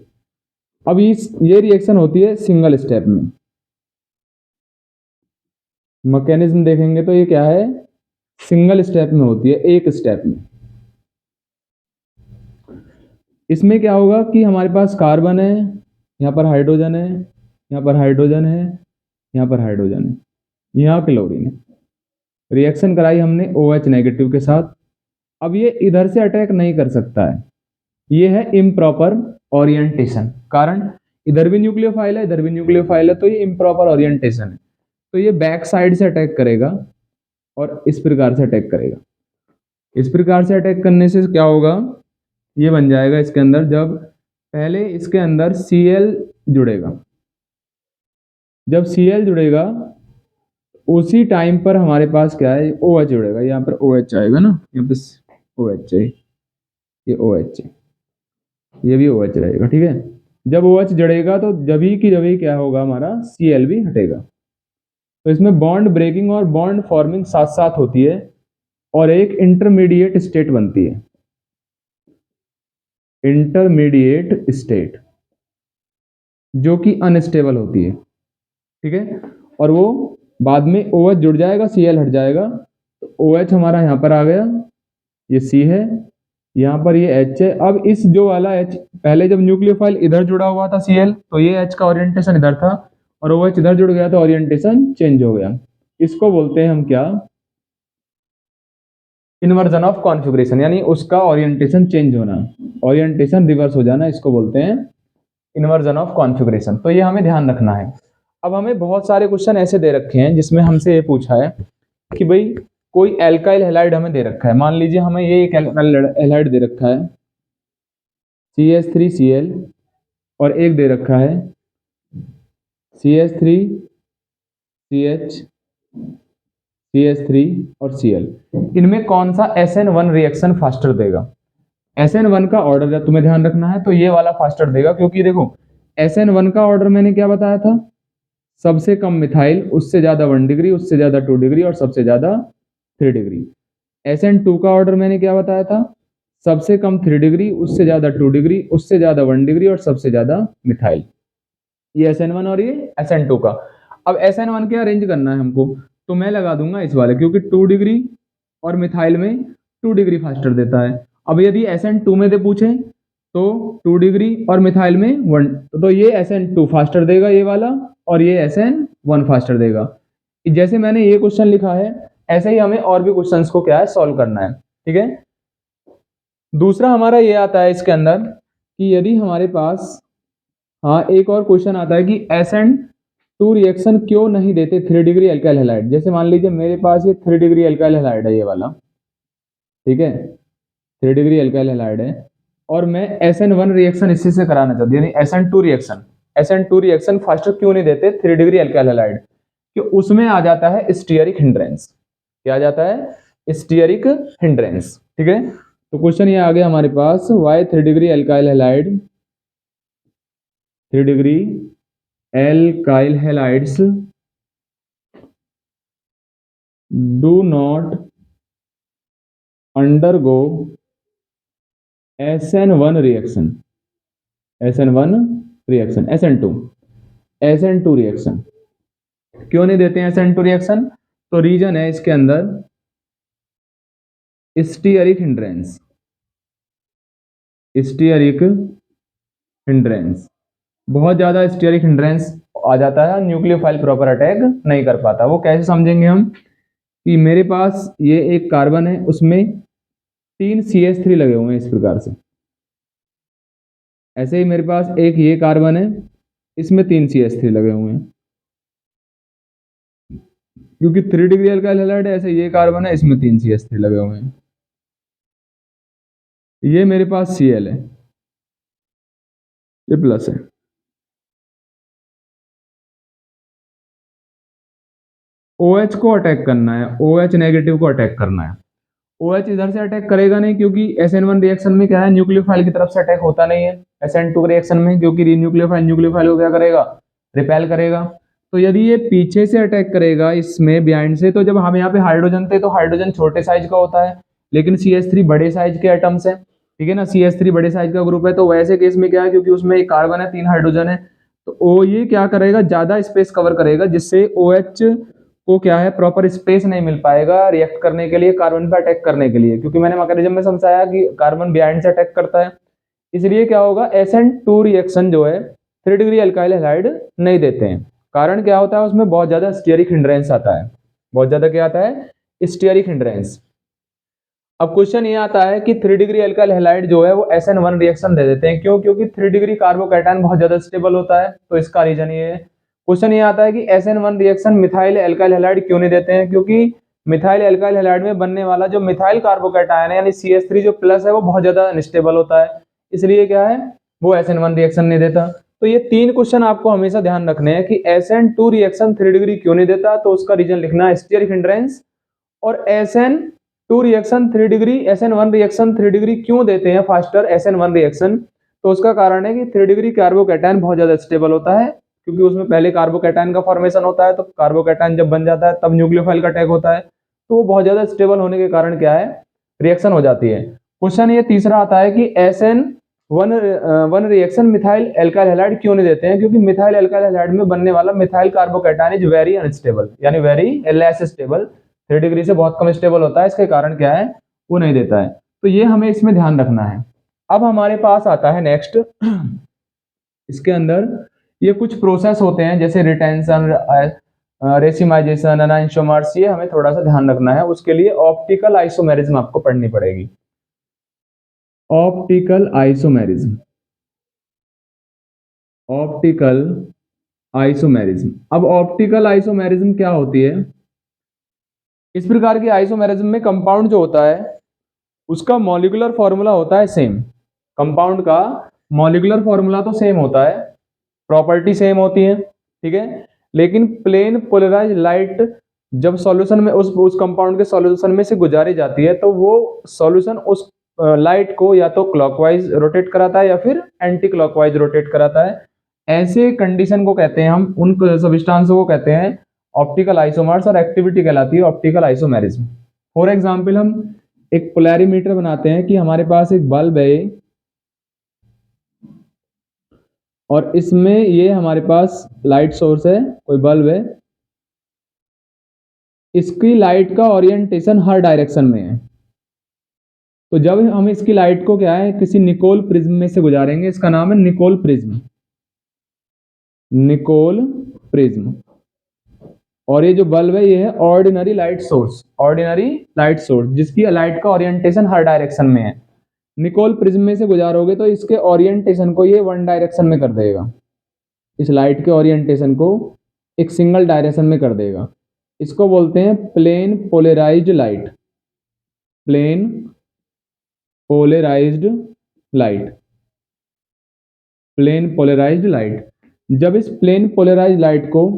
अब ये रिएक्शन होती है सिंगल स्टेप में। मैकेनिज्म देखेंगे तो ये क्या है, सिंगल स्टेप में होती है, एक स्टेप में। इसमें क्या होगा कि हमारे पास कार्बन है, यहाँ पर हाइड्रोजन है, यहाँ पर हाइड्रोजन है, यहाँ पर हाइड्रोजन है, यहाँ क्लोरीन है। रिएक्शन कराई हमने OH नेगेटिव के साथ। अब ये इधर से अटैक नहीं कर सकता है, ये है इम्प्रॉपर ओरिएंटेशन। कारण इधर भी न्यूक्लियोफाइल है, इधर भी न्यूक्लियोफाइल है, तो ये इम्प्रॉपर ओरिएंटेशन है। तो ये बैक साइड से अटैक करेगा और इस प्रकार से अटैक करेगा। इस प्रकार से अटैक करने से क्या होगा, ये बन जाएगा इसके अंदर, जब पहले इसके अंदर Cl जुड़ेगा, जब Cl जुड़ेगा उसी टाइम पर हमारे पास क्या है, OH जुड़ेगा। यहाँ पर OH आएगा ना, यहाँ पे OH है, ये OH है, ये भी OH रहेगा। ठीक है, जब OH जड़ेगा तो जभी क्या होगा, हमारा Cl भी हटेगा। तो इसमें बॉन्ड ब्रेकिंग और बॉन्ड फॉर्मिंग साथ साथ होती है और एक इंटरमीडिएट स्टेट बनती है, इंटरमीडिएट स्टेट, जो कि अनस्टेबल होती है। ठीक है, और वो बाद में OH जुड़ जाएगा, Cl हट जाएगा, तो OH हमारा यहाँ पर आ गया, ये C है, यहाँ पर ये H है। अब इस जो वाला H, पहले जब न्यूक्लियोफाइल इधर जुड़ा हुआ था Cl, तो ये H का ओरिएंटेशन इधर था, और OH इधर जुड़ गया तो ओरिएंटेशन चेंज हो गया। इसको बोलते हैं हम क्या, इन्वर्जन ऑफ कॉन्फ़िगरेशन, यानी उसका ओरिएंटेशन चेंज होना, ओरिएंटेशन रिवर्स हो जाना, इसको बोलते हैं इन्वर्जन ऑफ कॉन्फ़िगरेशन। तो ये हमें ध्यान रखना है। अब हमें बहुत सारे क्वेश्चन ऐसे दे रखे हैं जिसमें हमसे ये पूछा है कि भाई कोई एल्काइल हैलाइड हमें दे रखा है, मान लीजिए हमें ये एक हैलाइड दे रखा है CH3Cl, और एक दे रखा है CH3CH CH3 और Cl। इनमें कौन सा SN1 रिएक्शन फास्टर देगा? SN1 का ऑर्डर तुम्हें ध्यान रखना है, तो ये वाला फास्टर देगा, क्योंकि देखो SN1 का ऑर्डर मैंने क्या बताया था, सबसे कम मिथाइल, उससे ज्यादा 1 डिग्री, उससे ज्यादा 2 डिग्री और सबसे ज्यादा 3 डिग्री। SN2 का ऑर्डर मैंने क्या बताया था, सबसे कम 3 डिग्री, उससे ज्यादा 2 डिग्री, उससे ज्यादा 1 डिग्री और सबसे ज्यादा मिथाइल। ये SN1 और ये SN2 का। अब SN1 के अरेंज करना है हमको, तो मैं लगा दूंगा इस वाले, क्योंकि 2 डिग्री और मिथाइल में 2 डिग्री फास्टर देता है। अब यदि SN2 में दे पूछे तो 2 डिग्री और मिथाइल में 1, तो ये SN2 फास्टर देगा ये वाला, और ये SN1 फास्टर देगा। जैसे मैंने ये क्वेश्चन लिखा है, ऐसे ही हमें और भी क्वेश्चंस को क्या है, सॉल्व करना है। ठीक है, दूसरा हमारा ये आता है इसके अंदर कि यदि हमारे पास, हाँ एक और क्वेश्चन आता है कि SN2 रिएक्शन क्यों नहीं देते 3 डिग्री एल्काइल हैलाइड। जैसे मान लीजिए मेरे पास ये 3 डिग्री एल्काइल हैलाइड है, ये वाला, ठीक है, 3 डिग्री एल्काइल हैलाइड है, और मैं SN1 रिएक्शन इसी से कराना चाहती हूँ, यानी SN2 रिएक्शन फास्टर क्यों नहीं देते 3 डिग्री एल्काइल हैलाइड, कि उसमें आ जाता है स्टीयरिक हिंड्रेंस। क्या आ जाता है, स्टीयरिक हिंड्रेंस। ठीक है, तो क्वेश्चन ये आ गया हमारे पास, why 3 degree alkyl halide, 3 degree alkyl halides do not undergo SN1 reaction, SN2 reaction क्यों नहीं देते हैं SN2 रिएक्शन? तो रीजन है इसके अंदर स्टीयरिक हिंड्रेंस, बहुत ज्यादा स्टीयरिक हिंड्रेंस आ जाता है, न्यूक्लियोफाइल प्रॉपर अटैक नहीं कर पाता। वो कैसे समझेंगे हम, कि मेरे पास ये एक कार्बन है, उसमें 3 CH3 लगे हुए हैं इस प्रकार से। ऐसे ही मेरे पास एक ये कार्बन है, इसमें 3 CH3 लगे हुए हैं, क्योंकि 3 डिग्री अल्काइल हैलाइड है। ऐसे ये कार्बन है, इसमें 3 CH3 लगे हुए हैं। ये मेरे पास Cl है, ये प्लस है। OH को अटैक करना है, OH नेगेटिव को अटैक करना है। OH इधर से अटैक करेगा नहीं, क्योंकि SN1 रिएक्शन में क्या है, न्यूक्लियोफाइल की तरफ से अटैक होता नहीं है। SN2 रिएक्शन में क्योंकि न्यूक्लियोफाइल को क्या करेगा, रिपेल करेगा। तो यदि ये पीछे से अटैक करेगा इसमें बिहाइंड से, तो जब हम यहाँ पे हाइड्रोजन थे तो हाइड्रोजन छोटे साइज का होता है, लेकिन CH3 बड़े साइज के एटम्स है, ठीक है ना। CH3 बड़े साइज का ग्रुप है, तो वैसे केस में क्या है, क्योंकि उसमें एक कार्बन है, 3 हाइड्रोजन है, तो ओ ये क्या करेगा, ज्यादा स्पेस कवर करेगा, जिससे OH को क्या है, प्रॉपर स्पेस नहीं मिल पाएगा रिएक्ट करने के लिए, कार्बन पे अटैक करने के लिए, क्योंकि मैंने मैकेनिज्म में समझाया कि कार्बन बिहाइंड से अटैक करता है। इसलिए क्या होगा, SN2 रिएक्शन जो है 3 डिग्री अल्काइल हैलाइड नहीं देते हैं। कारण क्या होता है, उसमें बहुत ज्यादा स्टीयरिक हिंड्रेंस आता है। बहुत ज्यादा क्या आता है, स्टीयरिक हिंड्रेंस। अब क्वेश्चन ये आता है कि 3 डिग्री अल्काइल हैलाइड जो है वो SN1 रिएक्शन दे देते हैं, क्यों? क्योंकि 3 डिग्री कार्बोकैटायन बहुत ज्यादा स्टेबल होता है, तो इसका रीजन ये है। क्वेश्चन ये आता है कि SN1 reaction methyl alkyl halide क्यों नहीं देते हैं? क्योंकि मिथाइल अल्काइल हैलाइड में बनने वाला जो मिथाइल कार्बोकैटायन है यानी CH3 जो प्लस है, वो बहुत ज्यादा अनस्टेबल होता है, इसलिए क्या है, वो SN1 रिएक्शन नहीं देता। तो ये 3 क्वेश्चन आपको हमेशा ध्यान रखने हैं कि SN2 रिएक्शन 3 डिग्री क्यों नहीं देता, तो उसका रीजन लिखना है स्टीयरिक हिंड्रेंस। और SN2 reaction 3 degree, SN1 reaction 3 degree क्यों देते हैं फास्टर SN1 रिएक्शन, तो उसका कारण है कि 3 डिग्री कार्बोकैटायन बहुत ज्यादा स्टेबल होता है, क्योंकि उसमें पहले कार्बोकैटायन का फॉर्मेशन होता है, तो कार्बोकैटायन जब बन जाता है तब न्यूक्लियोफाइल का अटैक होता है, तो वो बहुत ज्यादा स्टेबल होने के कारण क्या है, रिएक्शन हो जाती है। क्वेश्चन ये तीसरा आता है कि SN1 reaction methyl alkyl halide क्यों नहीं देते हैं? क्योंकि मिथाइल अल्काइल हैलाइड में बनने वाला methyl carbocation is very unstable, यानी वेरी लेस स्टेबल, 3 डिग्री से बहुत कम स्टेबल होता है, इसके कारण क्या है, वो नहीं देता है। तो ये हमें इसमें ध्यान रखना है। अब हमारे पास आता है नेक्स्ट, इसके अंदर ये कुछ प्रोसेस होते हैं, जैसे रिटेंशन, रेसिमाइजेशन, एनाइंसोमर्स, ये हमें थोड़ा सा ध्यान रखना है। उसके लिए ऑप्टिकल आइसोमेरिज्म आपको पढ़नी पड़ेगी। Optical isomerism, optical isomerism. अब ऑप्टिकल आइसोमेरिज्म क्या होती है? इस प्रकार की आइसोमेरिज्म में कंपाउंड जो होता है उसका मॉलिक्यूलर फॉर्मूला होता है सेम। कंपाउंड का मॉलिक्यूलर फॉर्मूला तो सेम होता है, प्रॉपर्टी सेम होती है, ठीक है, लेकिन प्लेन पोलराइज लाइट जब सॉल्यूशन में उस कंपाउंड के सॉल्यूशन में से गुजारी जाती है, तो वो सॉल्यूशन उस लाइट को या तो क्लॉकवाइज रोटेट कराता है या फिर एंटी क्लॉकवाइज रोटेट कराता है। ऐसे कंडीशन को कहते हैं हम, उन सब्सटेंसों को कहते हैं ऑप्टिकल आइसोमर्स, और एक्टिविटी कहलाती है ऑप्टिकल आइसोमेरिज्म। फॉर एग्जांपल हम एक पोलैरिमीटर बनाते हैं कि हमारे पास एक बल्ब है और इसमें ये हमारे पास लाइट सोर्स है, कोई बल्ब है, इसकी लाइट का ओरिएंटेशन हर डायरेक्शन में है। तो जब हम इसकी लाइट को क्या है, किसी निकोल प्रिज्म में से गुजारेंगे, इसका नाम है निकोल प्रिज्म, निकोल प्रिज्म। और ये जो बल्ब है ये है ordinary light source, ordinary light source, जिसकी लाइट का ओरिएंटेशन हर डायरेक्शन में है। निकोल प्रिज्म में से गुजारोगे तो इसके ओरिएंटेशन को ये वन डायरेक्शन में कर देगा, इस लाइट के ओरिएंटेशन को एक सिंगल डायरेक्शन में कर देगा। इसको बोलते हैं plane polarised light, plane polarised light, plane polarised light. जब इस प्लेन पोलराइज्ड लाइट को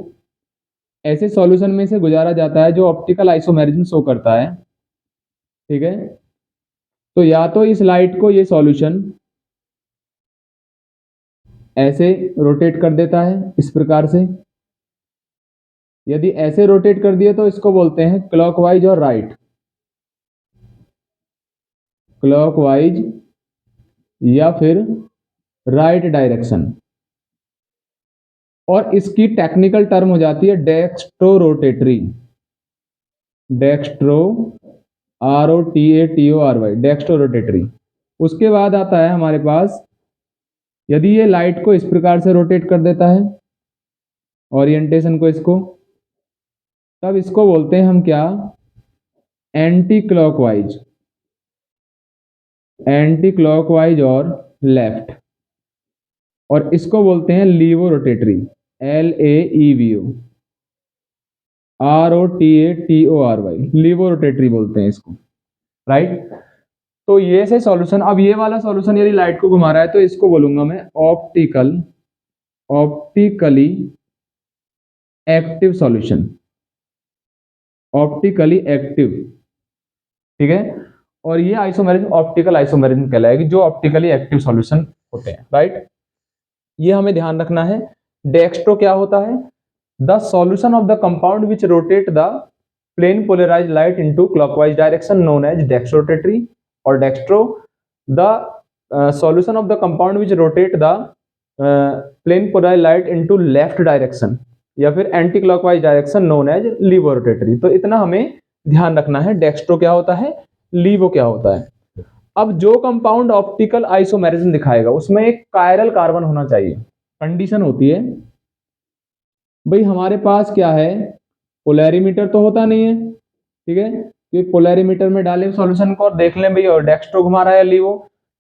ऐसे सॉल्यूशन में से गुजारा जाता है जो ऑप्टिकल आइसोमेरिज्म शो करता है, ठीक है, तो या तो इस लाइट को ये सॉल्यूशन ऐसे रोटेट कर देता है इस प्रकार से, यदि ऐसे रोटेट कर दिए तो इसको बोलते हैं क्लॉकवाइज और राइट, क्लॉकवाइज या फिर राइट डायरेक्शन। और इसकी टेक्निकल टर्म हो जाती है dextrorotatory, dextro, ROTATORY, dextrorotatory. उसके बाद आता है हमारे पास, यदि ये लाइट को इस प्रकार से रोटेट कर देता है ओरिएंटेशन को इसको, तब इसको बोलते हैं हम क्या, एंटी क्लॉकवाइज और लेफ्ट, और इसको बोलते हैं laevorotatory, LAEVO, ROTATORY, laevorotatory बोलते हैं इसको, राइट। तो ये से सॉल्यूशन, अब ये वाला सॉल्यूशन यदि लाइट को घुमा रहा है तो इसको बोलूंगा मैं optically active solution, optically active, ठीक है। और ये आइसोमेरिज्म ऑप्टिकल आइसोमेरिज्म कहलाएगी, जो ऑप्टिकली एक्टिव सॉल्यूशन होते हैं, राइट। ये हमें ध्यान रखना है। डेक्स्ट्रो क्या होता है? The solution of the compound which rotate the plane polarised light into clockwise direction known as dextrorotatory, और dextro the solution of the compound which rotate the plane polarised light into left direction या फिर anti clockwise direction known as laevo rotatory. तो इतना हमें ध्यान रखना है, dextro क्या होता है, लीवो क्या होता है। अब जो कंपाउंड ऑप्टिकल आइसोमेरिज्म दिखाएगा उसमें एक कायरल कार्बन होना चाहिए। कंडीशन होती है भाई हमारे पास क्या है, पोलैरिमीटर तो होता नहीं है, ठीक है, कि पोलैरिमीटर में डालें सॉल्यूशन को और देख लें भाई और डेक्स्ट्रो घुमा रहा है लीवो।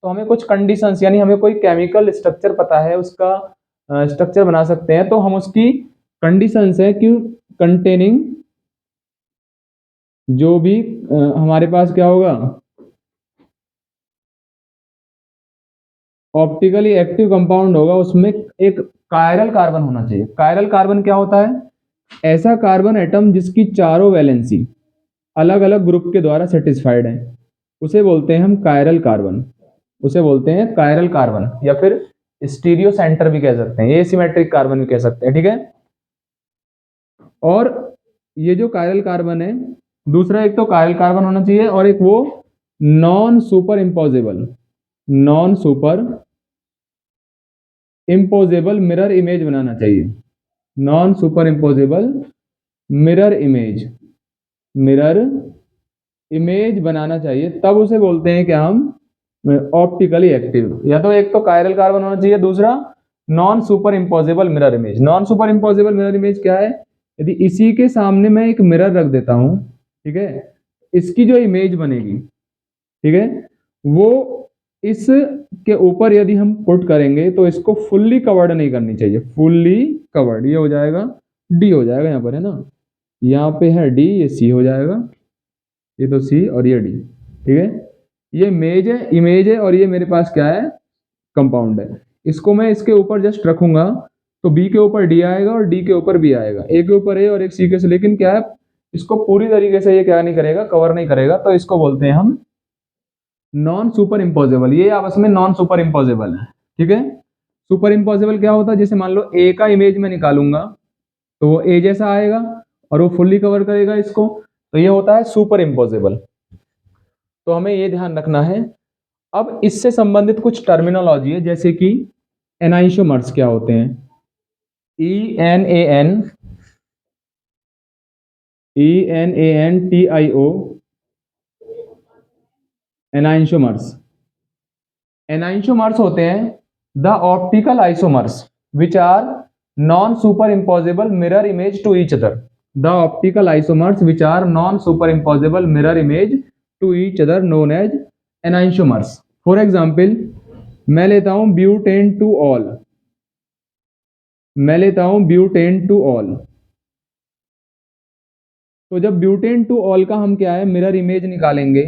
तो हमें कुछ कंडीशंस, यानी हमें कोई केमिकल स्ट्रक्चर पता है, उसका स्ट्रक्चर बना सकते हैं, तो हम उसकी कंडीशंस है कि कंटेनिंग जो भी हमारे पास क्या होगा, ऑप्टिकली एक्टिव कंपाउंड होगा, उसमें एक कायरल कार्बन होना चाहिए। कायरल कार्बन क्या होता है? ऐसा कार्बन एटम जिसकी चारों वैलेंसी अलग अलग ग्रुप के द्वारा सेटिस्फाइड है, उसे बोलते हैं हम कायरल कार्बन, उसे बोलते हैं कायरल कार्बन, या फिर स्टीरियो सेंटर भी कह सकते हैं, एसिमेट्रिक कार्बन भी कह सकते हैं, ठीक है। और ये जो कायरल कार्बन है, दूसरा एक तो कायरल कार्बन होना चाहिए, और एक वो non super imposable mirror image बनाना चाहिए। Non super imposable mirror image बनाना चाहिए, तब उसे बोलते हैं क्या हम, ऑप्टिकली एक्टिव। या तो एक तो कायरल कार्बन होना चाहिए, दूसरा non super imposable mirror image. Non super imposable mirror image क्या है? यदि इसी के सामने मैं एक मिरर रख देता हूं, ठीक है, इसकी जो इमेज बनेगी, ठीक है, वो इस के ऊपर यदि हम पुट करेंगे तो इसको फुल्ली कवर्ड नहीं करनी चाहिए, फुल्ली कवर्ड, ये हो जाएगा डी हो जाएगा, यहाँ पर है ना, यहाँ पे है डी, ये सी हो जाएगा, ये तो सी और ये डी, ठीक है। ये इमेज है और ये मेरे पास क्या है, कंपाउंड है। इसको मैं इसके ऊपर जस्ट रखूंगा तो बी के ऊपर डी आएगा और डी के ऊपर बी आएगा, ए के ऊपर ए और एक सी के से, लेकिन क्या है, इसको पूरी तरीके से ये क्या नहीं करेगा, कवर नहीं करेगा, तो इसको बोलते हैं हम नॉन सुपर इम्पोजेबल। ये आपस में नॉन सुपर इम्पोजेबल है, ठीक है। सुपर इम्पोजेबल क्या होता है? जैसे मान लो ए का इमेज में निकालूंगा तो वो ए जैसा आएगा और वो फुल्ली कवर करेगा इसको, तो ये होता है सुपर इम्पोजेबल। तो हमें ये ध्यान रखना है। अब इससे संबंधित कुछ टर्मिनोलॉजी है, जैसे कि एनाइसोमर्स क्या होते हैं, ENANTIO, एनाइसोमर्स होते हैं the optical isomers which are non super imposable mirror image to each other. The optical isomers which are non super imposable mirror image to each other known as enantiomers. For example, मैं लेता हूं butane two all, तो जब butane two all का हम क्या है, mirror image निकालेंगे,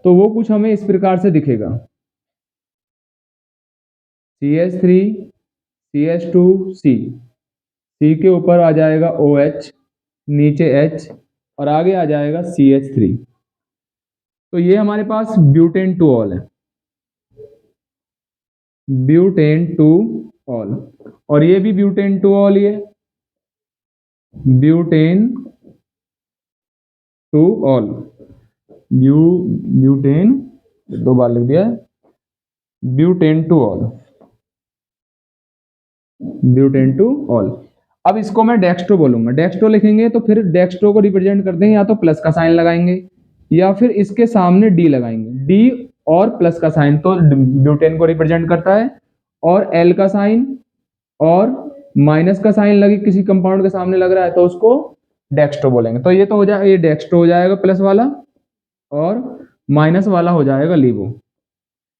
तो वो कुछ हमें इस प्रकार से दिखेगा, CH3 CH2 C, C के ऊपर आ जाएगा OH, नीचे H और आगे आ जाएगा CH3। तो ये हमारे पास ब्यूटेन टू ऑल है, ब्यूटेन टू ऑल, और ये भी ब्यूटेन टू ऑल ही है, ब्यूटेन टू ऑल, ब्यूटेन, दो बार लिख दिया है, butane two all, butane two all. अब इसको मैं डेक्स्ट्रो बोलूंगा, डेक्स्ट्रो लिखेंगे तो फिर डेक्स्ट्रो को रिप्रेजेंट करते हैं, या तो प्लस का साइन लगाएंगे या फिर इसके सामने डी लगाएंगे, डी और प्लस का साइन तो ब्यूटेन को रिप्रेजेंट करता है, और एल का साइन और माइनस का साइन लगे किसी कंपाउंड के सामने लग रहा है तो उसको डेक्स्ट्रो बोलेंगे। तो ये तो हो जाएगा, ये डेक्स्ट्रो हो जाएगा प्लस वाला, और माइनस वाला हो जाएगा लीवो।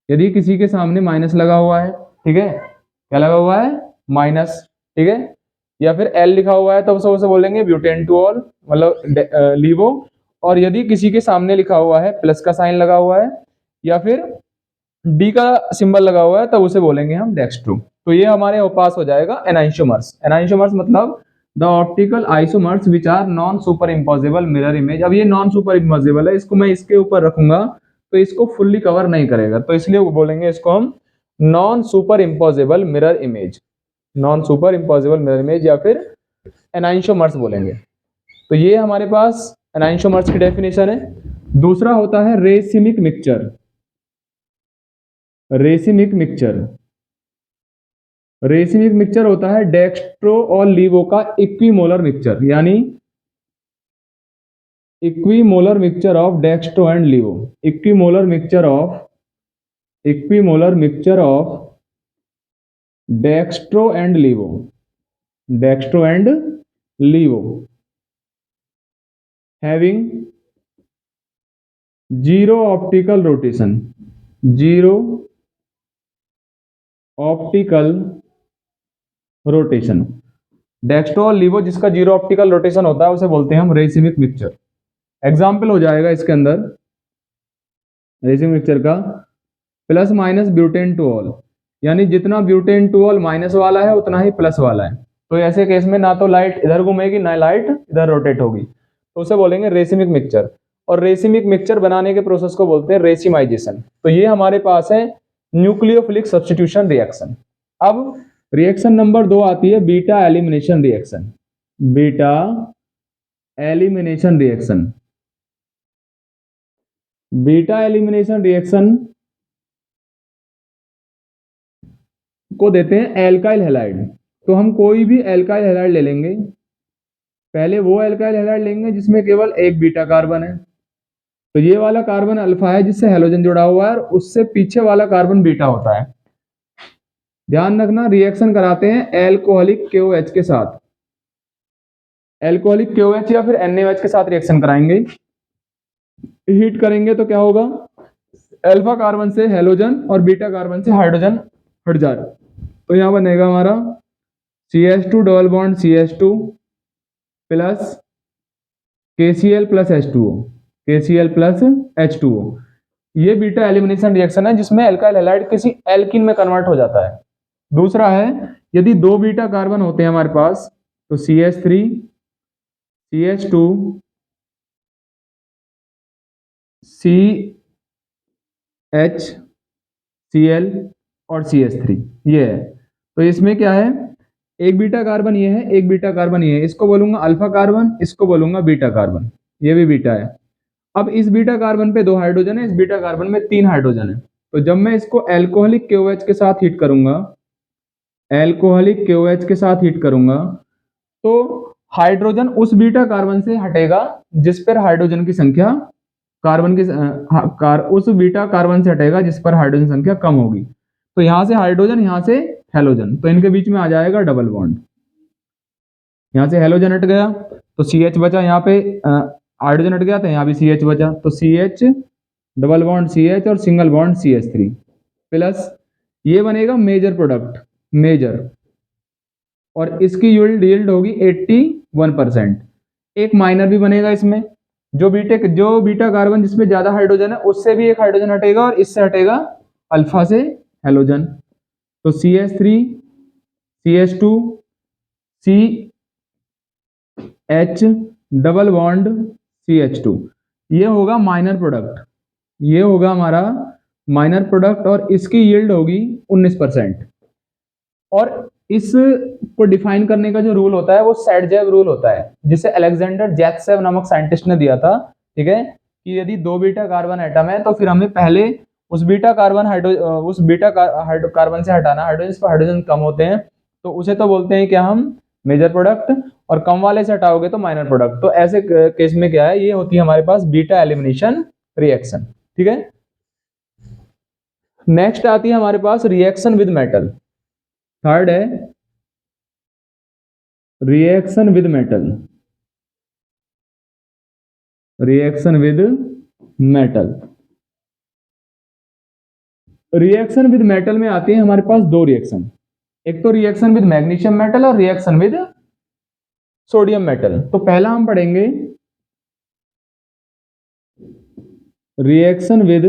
यदि किसी के सामने माइनस लगा हुआ है, ठीक है, क्या लगा हुआ है, माइनस, ठीक है, या फिर एल लिखा हुआ है, तो उसे बोलेंगे ब्यूटेनटोल, मतलब लीवो। और यदि किसी के सामने लिखा हुआ है, प्लस का साइन लगा हुआ है, या फिर डी का सिंबल लगा हुआ है, तब उसे बोलेंगे हम डेक्स्ट्रो। तो ये हमारे पास हो जाएगा एनाइंशोमर्स। एनाइंशोमर्स मतलब the optical isomers which are non super impossible mirror image. अब ये नॉन सुपर इम्पॉसिबल है, इसको मैं इसके ऊपर रखूंगा तो इसको फुल्ली कवर नहीं करेगा, तो इसलिए वो बोलेंगे इसको हम non super impossible mirror image, non super impossible mirror image, या फिर एनाइंशोमर्स बोलेंगे। तो ये हमारे पास एनाइंशोमर्स की डेफिनेशन है। दूसरा होता है racemic mixture. Racemic mixture, racemic mixture होता है डेक्स्ट्रो और लीवो का इक्विमोलर मिक्सचर, यानी equimolar mixture of dextro and laevo. Equimolar mixture of dextro and laevo, dextro and laevo having zero optical rotation, zero optical rotation. Dextro और laevo जिसका zero optical rotation होता है उसे बोलते हैं हम रेसिमिक मिक्सचर। एग्जाम्पल हो जाएगा इसके अंदर रेसिमिक मिक्सचर का प्लस माइनस ब्यूटेनटोल, यानी जितना ब्यूटेनटोल माइनस वाला है उतना ही प्लस वाला है। तो ऐसे केस में ना तो लाइट इधर घूमेगी ना लाइट इधर रोटेट होगी, तो उसे बोलेंगे रेसिमिक मिक्सचर। और रेसिमिक मिक्सचर बनाने के प्रोसेस को बोलते हैं रेसिमाइजेशन। तो ये हमारे पास है न्यूक्लियोफिलिक सब्स्टिट्यूशन रिएक्शन। अब रिएक्शन नंबर 2 आती है beta elimination reaction. Beta elimination reaction, beta elimination reaction को देते हैं एल्काइल हैलाइड। तो हम कोई भी एल्काइल हैलाइड ले लेंगे, पहले वो एल्काइल हैलाइड लेंगे जिसमें केवल एक बीटा कार्बन है। तो ये वाला कार्बन अल्फा है जिससे हेलोजन जुड़ा हुआ है, और उससे पीछे वाला कार्बन बीटा होता है। ध्यान रखना, रिएक्शन कराते हैं एल्कोहलिक KOH के साथ, एल्कोहलिक KOH या फिर NaOH के साथ रिएक्शन कराएंगे। हीट करेंगे तो क्या होगा, अल्फा कार्बन से हेलोजन और बीटा कार्बन से हाइड्रोजन हट जाए, तो यहां बनेगा हमारा CH2 double bond CH2 plus KCl plus H2O, KCl plus H2O। ये बीटा एलिमिनेशन रिएक्शन है जिसमें एल्काइल हैलाइड किसी एल्किन में कन्वर्ट हो जाता है। दूसरा है यदि दो बीटा कार्बन होते हैं हमारे पास, तो CH3 CH2 CHCl और CH3 ये है। तो इसमें क्या है, एक बीटा कार्बन ये है, एक बीटा कार्बन ये है, इसको बोलूंगा अल्फा कार्बन, इसको बोलूंगा बीटा कार्बन, ये भी बीटा है। अब इस बीटा कार्बन पे 2 हाइड्रोजन है, इस बीटा कार्बन में 3 हाइड्रोजन है। तो जब मैं इसको एल्कोहलिक KOH के साथ हीट करूंगा, एल्कोहलिक KOH के साथ हीट करूंगा, तो हाइड्रोजन उस बीटा कार्बन से हटेगा जिस पर हाइड्रोजन की संख्या कार्बन की उस बीटा कार्बन से हटेगा जिस पर हाइड्रोजन संख्या कम होगी। तो यहां से हाइड्रोजन, यहां से हेलोजन, तो इनके बीच में आ जाएगा डबल बॉन्ड। यहां से हेलोजन हट गया तो CH बचा, यहाँ पे हाइड्रोजन हट गया तो यहाँ भी CH बचा, तो CH डबल बॉन्ड CH और सिंगल बॉन्ड CH3 प्लस ये बनेगा मेजर प्रोडक्ट, मेजर, और इसकी यील्ड होगी 81%। एक माइनर भी बनेगा इसमें, जो बीटा कार्बन जिसमें ज्यादा हाइड्रोजन है उससे भी एक हाइड्रोजन हटेगा और इससे हटेगा अल्फा से हेलोजन। तो CH3 CH2 CH double bond CH2, ये होगा माइनर प्रोडक्ट, ये होगा हमारा माइनर प्रोडक्ट, और इसकी यील्ड होगी 19%। और इस को डिफाइन करने का जो रूल होता है वो सैडजेव रूल होता है, जिसे अलेक्जेंडर जैत्सेव नामक साइंटिस्ट ने दिया था। ठीक है, कि यदि 2 बीटा कार्बन एटम है तो फिर हमें पहले उस बीटा कार्बन कार्बन से हटाना, हाइड्रोजन पर हाइड्रोजन कम होते हैं तो उसे तो बोलते हैं क्या हम मेजर प्रोडक्ट, और कम वाले से हटाओगे तो माइनर प्रोडक्ट। तो ऐसे केस में क्या है, ये होती है हमारे पास बीटा एलिमिनेशन रिएक्शन। ठीक है, नेक्स्ट आती है हमारे पास रिएक्शन विद मेटल। थर्ड है reaction with metal. Reaction with metal. Reaction with metal में आती है हमारे पास दो रिएक्शन, एक तो रिएक्शन विद मैग्नीशियम मेटल और रिएक्शन विद सोडियम मेटल। तो पहला हम पढ़ेंगे रिएक्शन विद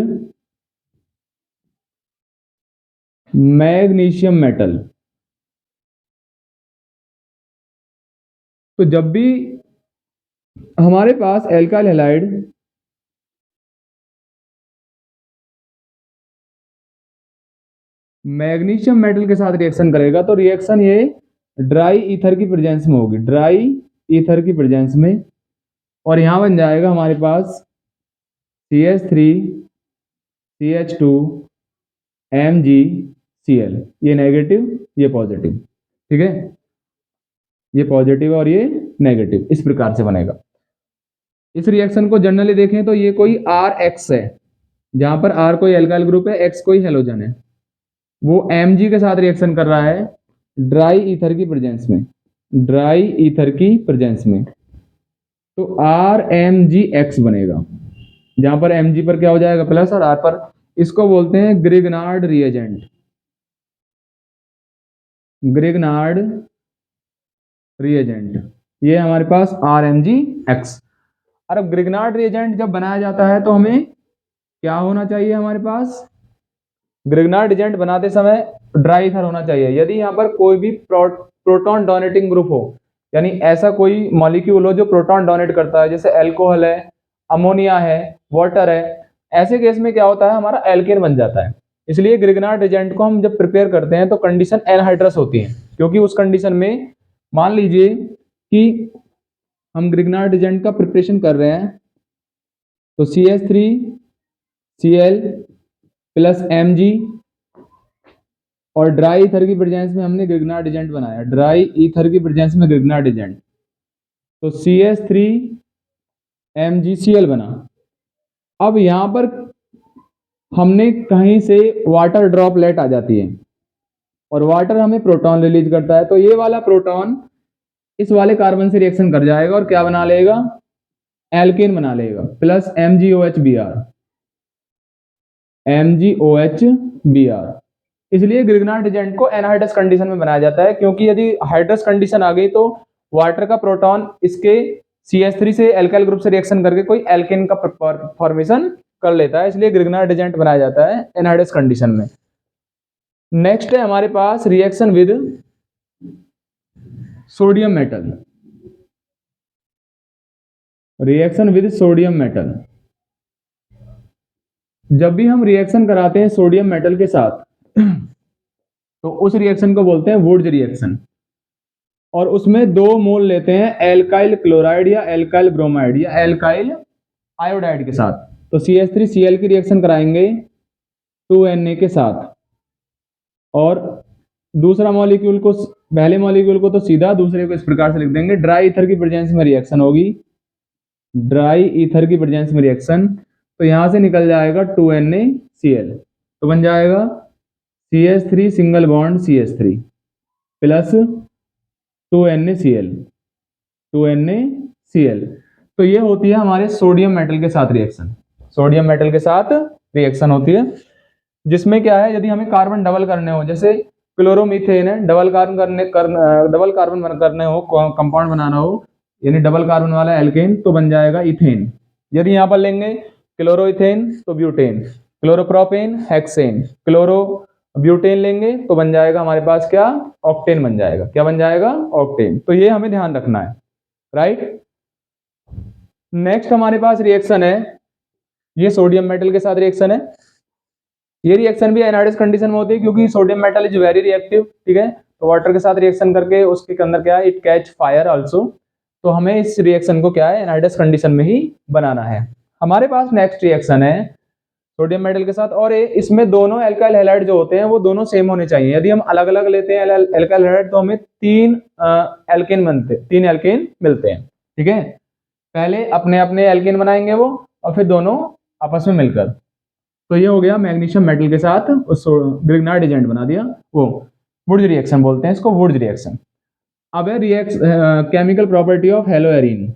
मैग्नीशियम मेटल। तो जब भी हमारे पास एल्काइल हैलाइड मैग्नीशियम मेटल के साथ रिएक्शन करेगा तो रिएक्शन ये ड्राई ईथर की प्रेजेंस में होगी, ड्राई ईथर की प्रेजेंस में, और यहां बन जाएगा हमारे पास CH3 CH2 MgCl। ये नेगेटिव ये पॉजिटिव, ठीक है, ये पॉजिटिव और ये नेगेटिव, इस प्रकार से बनेगा। इस रिएक्शन को जनरली देखें तो ये कोई RX है, जहां पर R कोई एल्काइल ग्रुप है, X कोई हैलोजन है, वो Mg के साथ रिएक्शन कर रहा है ड्राई ईथर की प्रेजेंस में, ड्राई ईथर की प्रेजेंस में। तो RMgX बनेगा, जहां पर Mg पर क्या हो जाएगा प्लस और R पर, इसको बोलते हैं ग्रिग्नार्ड रिएजेंट, ग्रिग्नार्ड रिएजेंट। ये हमारे पास RMgX। और अब ग्रिग्नार्ड रिएजेंट जब बनाया जाता है तो हमें क्या होना चाहिए, हमारे पास ग्रिग्नार्ड रिएजेंट बनाते समय ड्राई ईथर होना चाहिए। यदि यहाँ पर कोई भी प्रोटॉन डोनेटिंग ग्रुप हो, यानी ऐसा कोई मॉलिक्यूल हो जो प्रोटॉन डोनेट करता है, जैसे अल्कोहल है, अमोनिया है, वाटर है, ऐसे केस में क्या होता है, हमारा एल्केन बन जाता है। इसलिए ग्रिग्नार्ड रिएजेंट को हम जब प्रिपेयर करते हैं तो कंडीशन एनहाइड्रस होती है, क्योंकि उस कंडीशन में मान लीजिए कि हम ग्रिग्नार्ड रिएजेंट का प्रिपरेशन कर रहे हैं, तो CH3Cl प्लस Mg, और ड्राई ईथर की प्रेजेंस में हमने ग्रिग्नार्ड रिएजेंट बनाया, ड्राई ईथर की प्रेजेंस में ग्रिग्नार्ड रिएजेंट, तो CH3MgCl बना। अब यहां पर हमने कहीं से वाटर ड्रॉपलेट आ जाती है और वाटर हमें प्रोटॉन रिलीज करता है, तो ये वाला प्रोटॉन इस वाले कार्बन से रिएक्शन कर जाएगा और क्या बना लेगा, एल्केन बना लेगा, प्लस MgOH Br। इसलिए ग्रिग्नार्ड रिएजेंट को एनहाइड्रस कंडीशन में बनाया जाता है, क्योंकि यदि हाइड्रस कंडीशन आ गई तो वाटर का प्रोटॉन इसके CH3 से एल्काइल ग्रुप से रिएक्शन करके कोई एल्केन का फॉर्मेशन कर लेता है, इसलिए ग्रिग्नार्ड रिएजेंट बनाया जाता है एनहाइड्रस कंडीशन में। नेक्स्ट है हमारे पास reaction with sodium metal, reaction with sodium metal. जब भी हम रिएक्शन कराते हैं सोडियम मेटल के साथ तो उस रिएक्शन को बोलते हैं वुड्स रिएक्शन, और उसमें दो मोल लेते हैं एल्काइल क्लोराइड या एल्काइल ब्रोमाइड या एल्काइल आयोडाइड के साथ। तो CH3Cl की रिएक्शन कराएंगे 2Na के साथ, और दूसरा मॉलिक्यूल को, पहले मॉलिक्यूल को तो सीधा, दूसरे को इस प्रकार से लिख देंगे, ड्राई ईथर की प्रेजेंस में रिएक्शन होगी, ड्राई ईथर की प्रेजेंस में रिएक्शन, तो यहां से निकल जाएगा 2NaCl, तो बन जाएगा CH3 single bond CH3 plus 2NaCl, 2NaCl। तो ये होती है हमारे सोडियम मेटल के साथ रिएक्शन, सोडियम मेटल के साथ रिएक्शन होती है, जिसमें क्या है, यदि हमें कार्बन डबल करने हो, जैसे क्लोरोमीथेन है, डबल कार्बन करने हो, कंपाउंड बनाना हो, यानी डबल कार्बन वाला एल्केन, तो बन जाएगा इथेन। यदि यहाँ पर लेंगे क्लोरोइथेन तो butane, chloropropane hexane, chloro butane लेंगे तो बन जाएगा हमारे पास क्या, ऑक्टेन बन जाएगा। क्या बन जाएगा, ऑक्टेन। तो ये हमें ध्यान रखना है, राइट। नेक्स्ट हमारे पास रिएक्शन है, ये सोडियम मेटल के साथ रिएक्शन है। ये रिएक्शन भी एनहाइड्रस कंडीशन में होती है, क्योंकि sodium metal is very reactive, ठीक है, तो वाटर के साथ रिएक्शन करके उसके अंदर क्या है, इट कैच फायर आल्सो। तो हमें इस रिएक्शन को क्या है, एनहाइड्रस कंडीशन में ही बनाना है। हमारे पास नेक्स्ट रिएक्शन है सोडियम मेटल के साथ, और इसमें दोनों एल्काइल हैलाइड जो होते हैं वो दोनों सेम होने चाहिए। यदि हम अलग अलग लेते हैं एल्काइल हैलाइड तो हमें तीन एल्केन मिलते हैं, ठीक है। पहले अपने अपने एल्केन बनाएंगे वो, और फिर दोनों आपस में मिलकर। तो ये हो गया मैग्नीशियम मेटल के साथ ग्रिग्नार्ड एजेंट बना दिया, वो वुड्स रिएक्शन बोलते हैं इसको, वुड्स रिएक्शन। अब है chemical property of haloarene.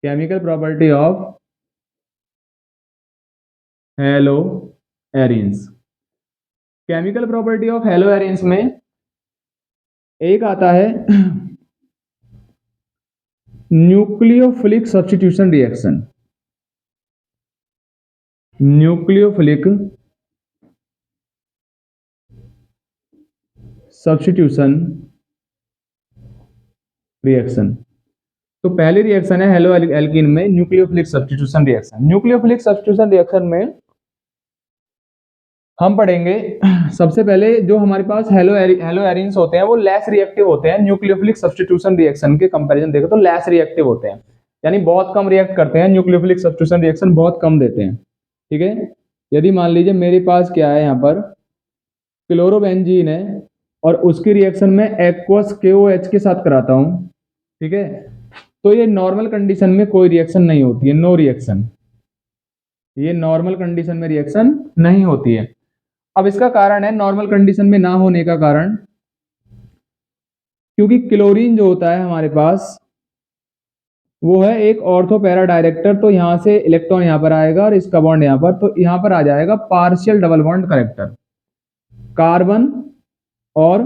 Chemical property of halo arenes. Chemical property of halo arenes में एक आता है nucleophilic substitution reaction. Nucleophilic substitution reaction. तो पहली रिएक्शन है हेलो एल्कीन में nucleophilic substitution reaction. Nucleophilic substitution reaction में हम पढ़ेंगे सबसे पहले जो हमारे पास हेलो एरिन्स होते हैं वो लेस रिएक्टिव होते हैं। न्यूक्लियोफिलिक सब्स्टिट्यूशन रिएक्शन के कंपैरिजन देखो तो लेस रिएक्टिव होते हैं, यानी बहुत कम रिएक्ट करते हैं। न्यूक्लियोफिलिक सब्स्टिट्यूशन रिएक्शन बहुत कम देते हैं। ठीक है, यदि मान लीजिए मेरे पास क्या है, यहाँ पर क्लोरोबेंजीन है और उसकी रिएक्शन में एक्वस KOH के साथ कराता हूँ, ठीक है, तो ये नॉर्मल कंडीशन में कोई रिएक्शन नहीं होती है, नो रिएक्शन। ये नॉर्मल कंडीशन में रिएक्शन नहीं होती है। अब इसका कारण है नॉर्मल कंडीशन में ना होने का कारण, क्योंकि क्लोरीन जो होता है हमारे पास वो है एक ऑर्थो पैरा डायरेक्टर, तो यहां से इलेक्ट्रॉन यहां पर आएगा और इसका बॉन्ड यहां पर, तो यहां पर आ जाएगा partial double bond character. Carbon और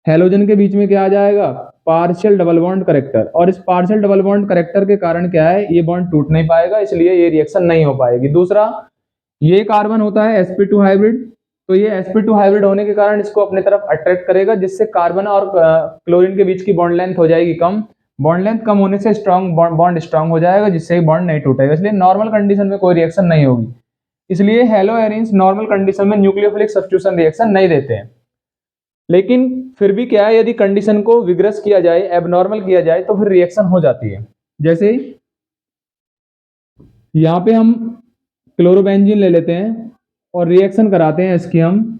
हेलोजन के बीच में क्या आ जाएगा, पार्शियल डबल बॉन्ड करेक्टर। और इस पार्शियल डबल बॉन्ड करेक्टर के कारण क्या है, ये बॉन्ड टूट नहीं पाएगा, इसलिए ये रिएक्शन नहीं हो पाएगी। दूसरा, ये कार्बन होता है sp2 हाइब्रिड, तो ये sp2 हाइब्रिड होने के कारण इसको अपने तरफ अट्रैक्ट करेगा, जिससे कार्बन और क्लोरीन के बीच की बॉन्ड लेंथ हो जाएगी कम। बॉन्ड लेंथ कम होने से बॉन्ड स्ट्रांग हो जाएगा, जिससे बॉन्ड नहीं टूटेगा। इसलिए नॉर्मल कंडीशन में कोई रिएक्शन नहीं होगी। इसलिए हेलो एरिन्स नॉर्मल कंडीशन में न्यूक्लियोफिलिक सब्स्टिट्यूशन रिएक्शन नहीं देते हैं। लेकिन फिर भी क्या है, यदि कंडीशन को विग्रस किया जाए, एबनॉर्मल किया जाए, तो फिर रिएक्शन हो जाती है। जैसे यहाँ पे हम क्लोरोबेंजीन ले लेते हैं और रिएक्शन कराते हैं इसकी हम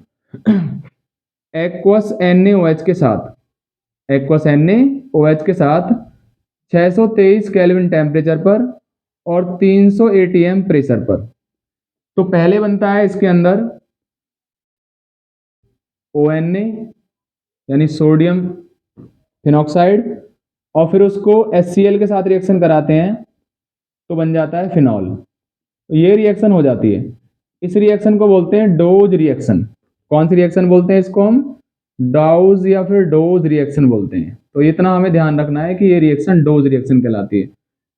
एक्वस NaOH के साथ, एक्वस NaOH के साथ 623 केल्विन टेम्परेचर पर और 300 atm प्रेशर पर। तो पहले बनता है इसके अंदर ONa यानी सोडियम फिनॉक्साइड, और फिर उसको HCl के साथ रिएक्शन कराते हैं तो बन जाता है फिनॉल। तो ये रिएक्शन हो जाती है। इस रिएक्शन को बोलते हैं डोज रिएक्शन। कौन सी रिएक्शन बोलते हैं इसको हम, डाउज या फिर डोज रिएक्शन बोलते हैं। तो इतना हमें ध्यान रखना है कि ये रिएक्शन डोज रिएक्शन कहलाती है,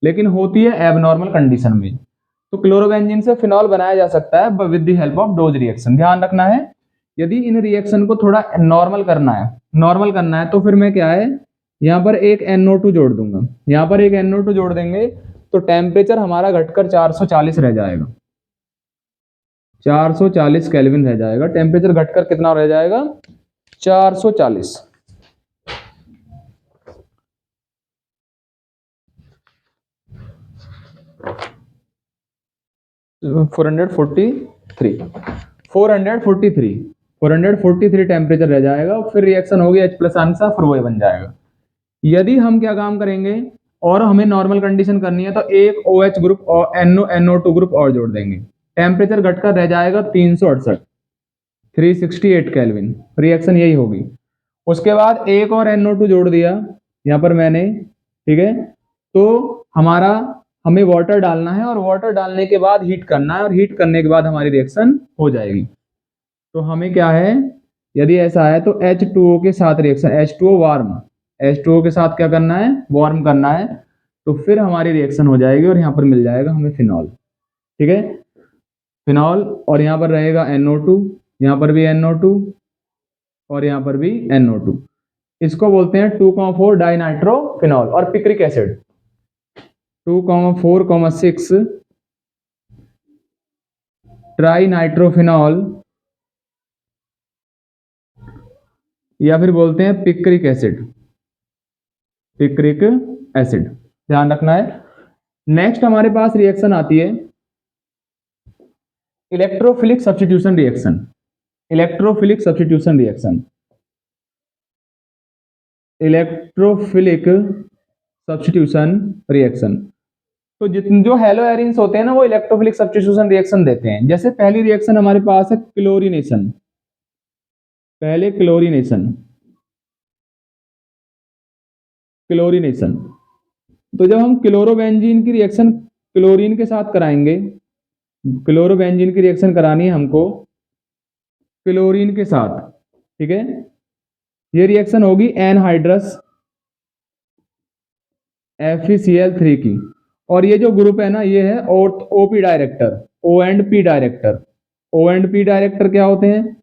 लेकिन होती है एबनॉर्मल कंडीशन में। तो क्लोरोबेंजीन से फिनॉल बनाया जा सकता है with the help of dose reaction. ध्यान रखना है, यदि इन रिएक्शन को थोड़ा नॉर्मल करना है तो फिर मैं क्या है, यहाँ पर एक NO2 जोड़ दूंगा। यहाँ पर एक NO2 जोड़ देंगे तो टेम्परेचर हमारा घटकर 440 रह जाएगा, 440 केल्विन रह जाएगा। टेम्परेचर घटकर कितना रह जाएगा, 440। Four hundred forty three temperature रह जाएगा। फिर रिएक्शन होगी H+ आंसर, फिर वही बन जाएगा। यदि हम क्या काम करेंगे और हमें नॉर्मल कंडीशन करनी है तो एक OH ग्रुप और NO2 ग्रुप और जोड़ देंगे। टेम्परेचर घटकर रह जाएगा 368, 368 केल्विन। रिएक्शन यही होगी। उसके बाद एक और NO2 जोड़ दिया यहाँ पर मैंने, ठीक है, तो हमें वाटर डालना है और वाटर डालने के बाद हीट करना है, और हीट करने के बाद हमारी रिएक्शन हो जाएगी। तो हमें क्या है, यदि ऐसा है तो H2O के साथ रिएक्शन, H2O वार्म, H2O के साथ क्या करना है, वार्म करना है, तो फिर हमारी रिएक्शन हो जाएगी और यहाँ पर मिल जाएगा हमें फिनॉल। ठीक है, फिनॉल, और यहाँ पर रहेगा NO2, यहाँ पर भी NO2 और यहाँ पर भी NO2। इसको बोलते हैं 2,4 डाइनाइट्रोफिनॉल। और पिक्रिक एसिड 2,4,6 ट्राइनाइट्रोफिनॉल, या फिर बोलते हैं पिक्रिक एसिड, पिक्रिक एसिड। ध्यान रखना है। नेक्स्ट हमारे पास रिएक्शन आती है electrophilic substitution reaction. Electrophilic substitution reaction, electrophilic substitution reaction. तो जितने जो हेलो एरिन्स होते हैं ना, वो इलेक्ट्रोफिलिक सब्स्टिट्यूशन रिएक्शन देते हैं। जैसे पहली रिएक्शन हमारे पास है क्लोरीनेशन। पहले क्लोरीनेशन, तो जब हम क्लोरोबेंजीन की रिएक्शन क्लोरीन के साथ कराएंगे, क्लोरोबेंजीन की रिएक्शन करानी है हमको क्लोरीन के साथ, ठीक है। ये रिएक्शन होगी एनहाइड्रस FeCl3 की, और ये जो ग्रुप है ना ये है OP director, O and P director. O and P director क्या होते हैं?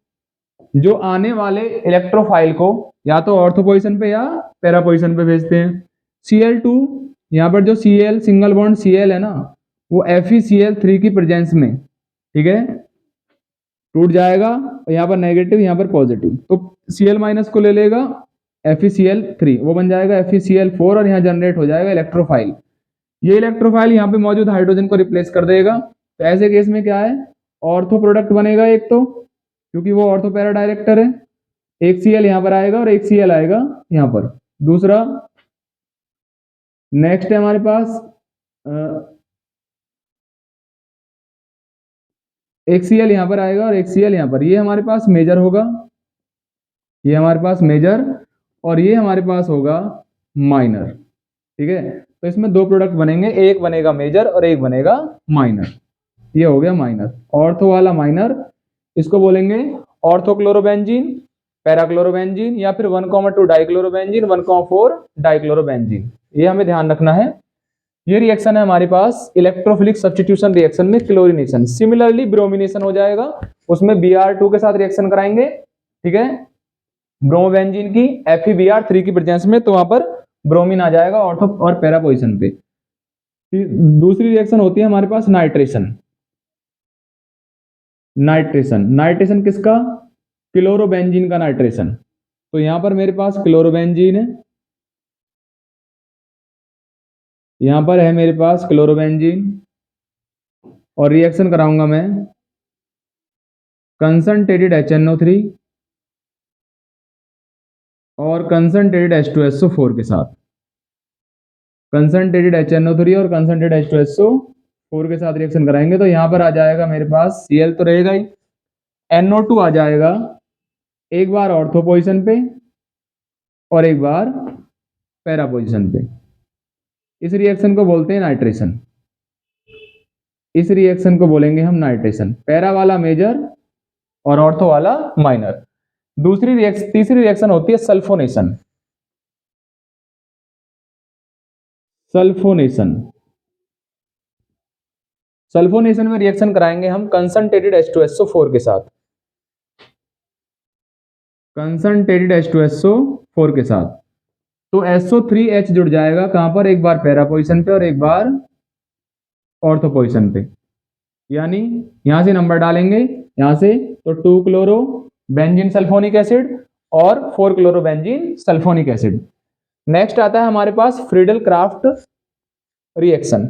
जो आने वाले इलेक्ट्रोफाइल को या तो ऑर्थो पोजीशन पे या पैरा पोजीशन पे भेजते हैं। Cl2 यहाँ पर जो Cl सिंगल बॉन्ड Cl है ना वो FeCl3 की प्रेजेंस में, ठीक है, टूट जाएगा, और यहाँ पर नेगेटिव यहाँ पर पॉजिटिव, तो Cl माइनस को ले लेगा FeCl3, वो बन जाएगा FeCl4 और यहाँ जनरेट हो जाएगा इलेक्ट्रोफाइल। ये इलेक्ट्रोफाइल यहाँ पे मौजूद हाइड्रोजन को रिप्लेस कर देगा। तो ऐसे केस में क्या है, ऑर्थो प्रोडक्ट बनेगा एक, तो क्योंकि वो ऑर्थो पैरा डायरेक्टर है, एक Cl यहाँ पर आएगा और एक Cl आएगा यहाँ पर। दूसरा नेक्स्ट है हमारे पास एक Cl यहाँ पर आएगा और एक Cl यहाँ पर, ये हमारे पास मेजर होगा, ये हमारे पास मेजर, और ये हमारे पास होगा माइनर, ठीक है। तो इसमें दो प्रोडक्ट बनेंगे, एक बनेगा मेजर और एक बनेगा माइनर। ये हो गया माइनर, ऑर्थो वाला माइनर, इसको बोलेंगे ऑर्थोक्लोरोबेंजीन, पैराक्लोरोबेंजीन, या फिर 1,2 डाइक्लोरोबेंजीन, 1,4 डाइक्लोरोबेंजीन। ये हमें ध्यान रखना है। ये रिएक्शन है हमारे पास इलेक्ट्रोफिलिक सब्स्टिट्यूशन रिएक्शन में क्लोरिनेशन। सिमिलरली ब्रोमिनेशन हो जाएगा, उसमें Br2 के साथ रिएक्शन कराएंगे, ठीक है, ब्रोमोबेंजीन की FeBr3 की प्रेजेंस में, तो वहां पर ब्रोमीन आ जाएगा ऑर्थो और पैरा पोजीशन पे। दूसरी रिएक्शन होती है हमारे पास नाइट्रेशन। नाइट्रेशन, नाइट्रेशन किसका? क्लोरोबेंजीन का नाइट्रेशन। तो यहां पर मेरे पास क्लोरोबेंजीन है, यहां पर है मेरे पास क्लोरोबेंजीन, और रिएक्शन कराऊंगा मैं कंसंट्रेटेड HNO3 और कंसंट्रेटेड H2SO4 के साथ। कंसंट्रेटेड HNO3 और कंसंट्रेटेड H2SO4 के साथ रिएक्शन कराएंगे, तो यहां पर आ जाएगा मेरे पास Cl तो रहेगा ही, NO2 आ जाएगा एक बार ऑर्थो पोजीशन पे और एक बार पैरा पोजीशन पे। इस रिएक्शन को बोलते हैं नाइट्रेशन, इस रिएक्शन को बोलेंगे हम नाइट्रेशन। पैरा वाला मेजर और ऑर्थो वाला माइनर। तीसरी रिएक्शन होती है सल्फोनेशन। सल्फोनेशन, सल्फोनेशन में रिएक्शन कराएंगे हम कंसंट्रेटेड H2SO4 के साथ, कंसंट्रेटेड H2SO4 के साथ। तो SO3H जुड़ जाएगा कहां पर? एक बार पैरा पोजीशन पे और एक बार ऑर्थो पोजीशन पे। यानी यहां से नंबर डालेंगे यहां से, तो 2 क्लोरो बेंजीन सल्फोनिक एसिड और 4 chloro benzene sulphonic acid. Next आता है हमारे पास Friedel Crafts reaction.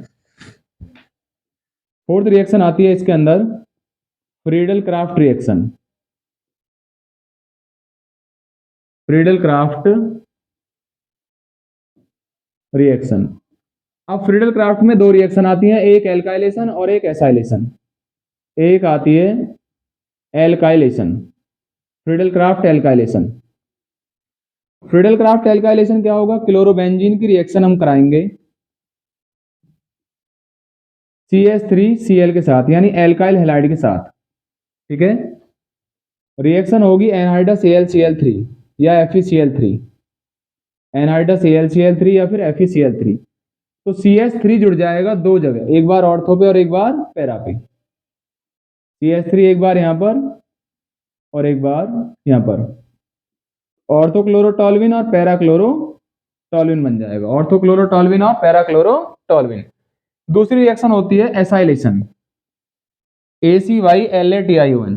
Fourth reaction आती है इसके अंदर Friedel Crafts reaction. Friedel Crafts reaction. अब फ्रीडल क्राफ्ट में दो रिएक्शन आती हैं, एक एल्काइलेशन और एक एसाइलेशन। एक आती है alkylation, Friedel craft alkylation. Friedel craft alkylation क्या होगा? क्लोरोबेंजीन की रिएक्शन हम कराएंगे CH3Cl के साथ, यानी एल्काइल हैलाइड के साथ, ठीक है। रिएक्शन होगी एनहाइड्रस AlCl3 या FeCl3, एनहाइड्रस AlCl3 या फिर FeCl3। तो CH3 जुड़ जाएगा दो जगह, एक बार ऑर्थो पे और एक बार पैरा पे। CH3 एक बार यहां पर और एक बार यहां पर, ऑर्थोक्लोरोटॉल्विन और पैराक्लोरोटॉल्विन बन जाएगा, ऑर्थोक्लोरोटॉल्विन और पैराक्लोरोटॉल्विन। दूसरी रिएक्शन होती है acylation, ACYLATION,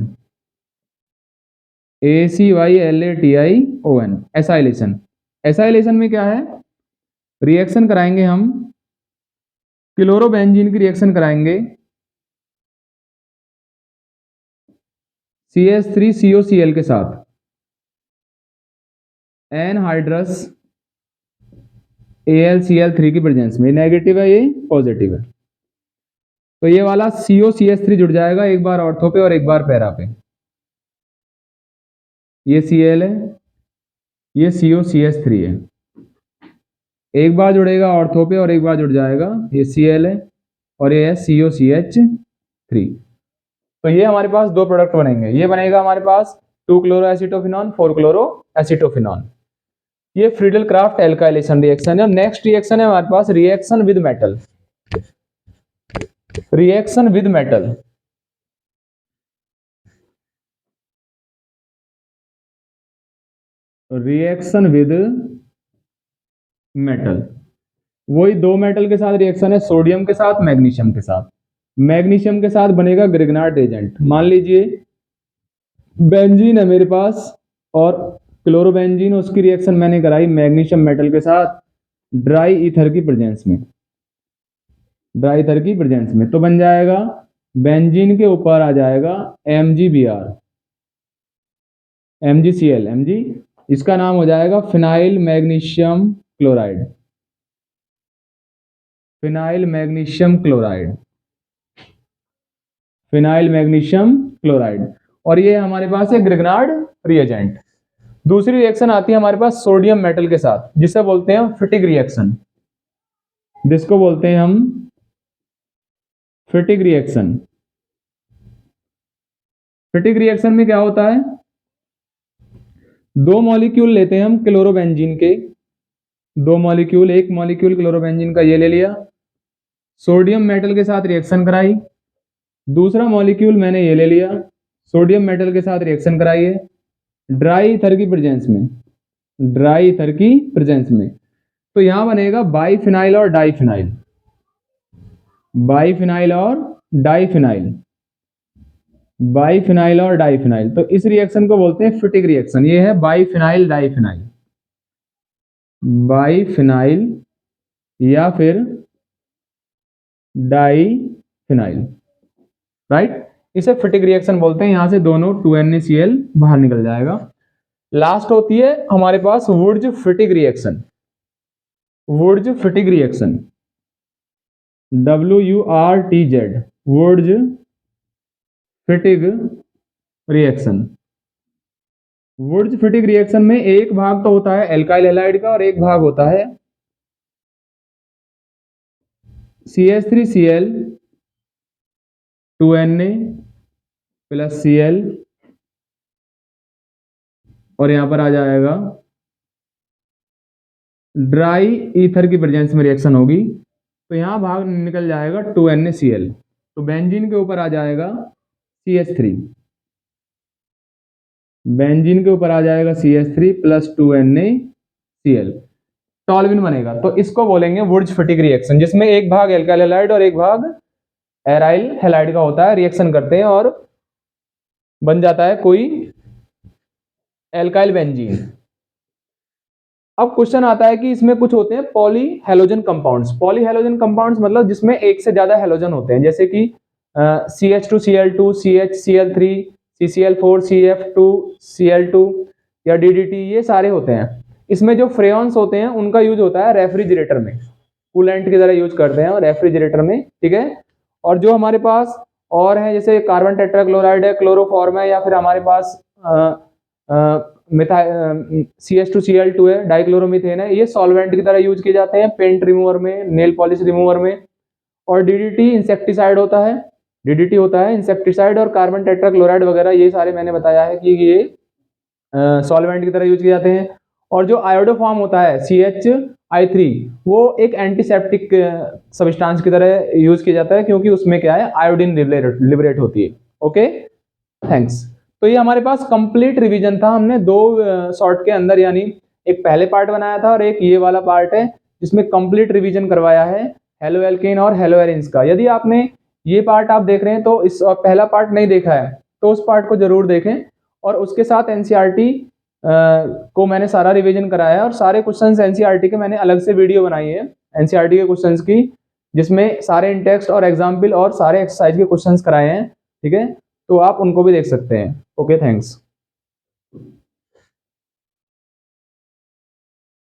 ACYLATION, acylation. Acylation में क्या है? रिएक्शन कराएंगे हम क्लोरोबेंजीन की रिएक्शन कराएंगे CH3COCl के साथ, एनहाइड्रस AlCl3 की प्रेजेंस में। नेगेटिव है, ये पॉजिटिव है, तो ये वाला COCH3 जुड़ जाएगा एक बार ऑर्थो पे और एक बार पैरा पे। ये Cl है, ये COCH3 है, एक बार जुड़ेगा ऑर्थो पे और एक बार जुड़ जाएगा, ये Cl है और ये है COCH3। तो ये हमारे पास दो प्रोडक्ट बनेंगे, ये बनेगा हमारे पास 2 क्लोरो एसीटोफिनॉन 4 क्लोरो एसीटोफिनॉन। ये फ्रीडल क्राफ्ट एल्काइलेशन रिएक्शन है। और नेक्स्ट रिएक्शन है हमारे पास reaction with metal. Reaction with metal, reaction with metal, वही दो मेटल के साथ रिएक्शन है, सोडियम के साथ मैग्नीशियम के साथ। मैग्नीशियम के साथ बनेगा ग्रिग्नार्ड एजेंट। मान लीजिए बेंजीन है मेरे पास और क्लोरोबेंजीन, उसकी रिएक्शन मैंने कराई मैग्नीशियम मेटल के साथ ड्राई ईथर की प्रेजेंस में, ड्राई ईथर की प्रेजेंस में, तो बन जाएगा बेंजीन के ऊपर आ जाएगा MgBr, MgCl, Mg, इसका नाम हो जाएगा phenyl magnesium chloride, phenyl magnesium chloride, phenyl magnesium chloride. और ये हमारे पास है ग्रिग्नार्ड रिएजेंट। दूसरी रिएक्शन आती है हमारे पास सोडियम मेटल के साथ, जिसे बोलते हैं फिटिग रिएक्शन, जिसको बोलते हैं हम फिटिग रिएक्शन। फिटिग रिएक्शन में क्या होता है, दो मॉलिक्यूल लेते हैं हम क्लोरोबेंजीन के, दो मॉलिक्यूल, एक मॉलिक्यूल क्लोरोबेंजीन का ये ले लिया, सोडियम मेटल के साथ रिएक्शन कराई, दूसरा मॉलिक्यूल मैंने ये ले लिया, सोडियम मेटल के साथ रिएक्शन कराई है ड्राई ईथर की प्रेजेंस में, ड्राई ईथर की प्रेजेंस में। तो यहां बनेगा बाइफिनाइल और डाइफिनाइल, बाइफिनाइल और डाइफिनाइल, बाइफिनाइल और डाइफिनाइल। तो इस रिएक्शन को बोलते हैं फिटिग रिएक्शन। ये है बाइफिनाइल डाइफिनाइल, बाइफिनाइल या फिर डाइफिनाइल, राइट। इसे फिटिग रिएक्शन बोलते हैं। यहां से दोनों 2NaCl बाहर निकल जाएगा। लास्ट होती है हमारे पास Wurtz Fittig reaction, Wurtz Fittig reaction, WURTZ, Wurtz Fittig reaction. Wurtz Fittig reaction में एक भाग तो होता है एल्काइल हैलाइड का और एक भाग होता है CH3Cl 2Na + Cl, और यहां पर आ जाएगा ड्राई ईथर की प्रेजेंस में रिएक्शन होगी, तो यहां भाग निकल जाएगा 2NaCl, तो बेंजीन के ऊपर आ जाएगा CH3, बेंजीन के ऊपर आ जाएगा CH3 + 2NaCl, टॉल्यूइन बनेगा। तो इसको बोलेंगे वुड्स फिटिग रिएक्शन, जिसमें एक भाग एल्काइल हैलाइड और एक भाग एराइल हैलाइड का होता है, रिएक्शन करते हैं और बन जाता है कोई एल्काइल बेंजीन। अब क्वेश्चन आता है कि इसमें कुछ होते हैं poly halogen compounds. Poly halogen compounds मतलब जिसमें एक से ज्यादा हैलोजन होते हैं, जैसे कि CH2Cl2, CHCl3, CCl4, CF2Cl2 या DDT, ये सारे होते हैं। इसमें जो फ्रेयॉन्स होते हैं उनका यूज होता है रेफ्रिजरेटर में, कूलेंट की तरह यूज करते हैं और रेफ्रिजरेटर में, ठीक है। और जो हमारे पास और है जैसे कार्बन टेट्राक्लोराइड है, क्लोरोफॉर्म है, या फिर हमारे पास CH2Cl2 है, डाइक्लोरोमीथेन है, ये सॉल्वेंट की तरह यूज किए जाते हैं पेंट रिमूवर में, नेल पॉलिश रिमूवर में। और DDT इंसेक्टिसाइड होता है, DDT होता है इंसेक्टिसाइड, और कार्बन टेट्राक्लोराइड वगैरह ये सारे मैंने बताया है कि ये सॉल्वेंट की तरह यूज किए जाते हैं। और जो आयोडोफॉर्म होता है CHI3, वो एक एंटीसेप्टिक सब्सटेंस की तरह यूज किया जाता है, क्योंकि उसमें क्या है आयोडीन लिबरेट होती है। Okay, thanks. तो ये हमारे पास कंप्लीट रिवीजन था, हमने दो शॉर्ट के अंदर, यानी एक पहले पार्ट बनाया था और एक ये वाला पार्ट है जिसमें कंप्लीट रिवीजन करवाया है हेलो एल्केन और हेलो एरिन्स का। यदि आपने ये पार्ट आप देख रहे हैं तो इस पहला पार्ट नहीं देखा है तो उस पार्ट को जरूर देखें, और उसके साथ NCERT को मैंने सारा रिवीजन कराया है और सारे क्वेश्चंस NCERT के मैंने अलग से वीडियो बनाई है NCERT के क्वेश्चंस की, जिसमें सारे इंटेक्स्ट और एग्जाम्पल और सारे एक्सरसाइज के क्वेश्चंस कराए हैं, ठीक है। तो आप उनको भी देख सकते हैं। Okay, thanks.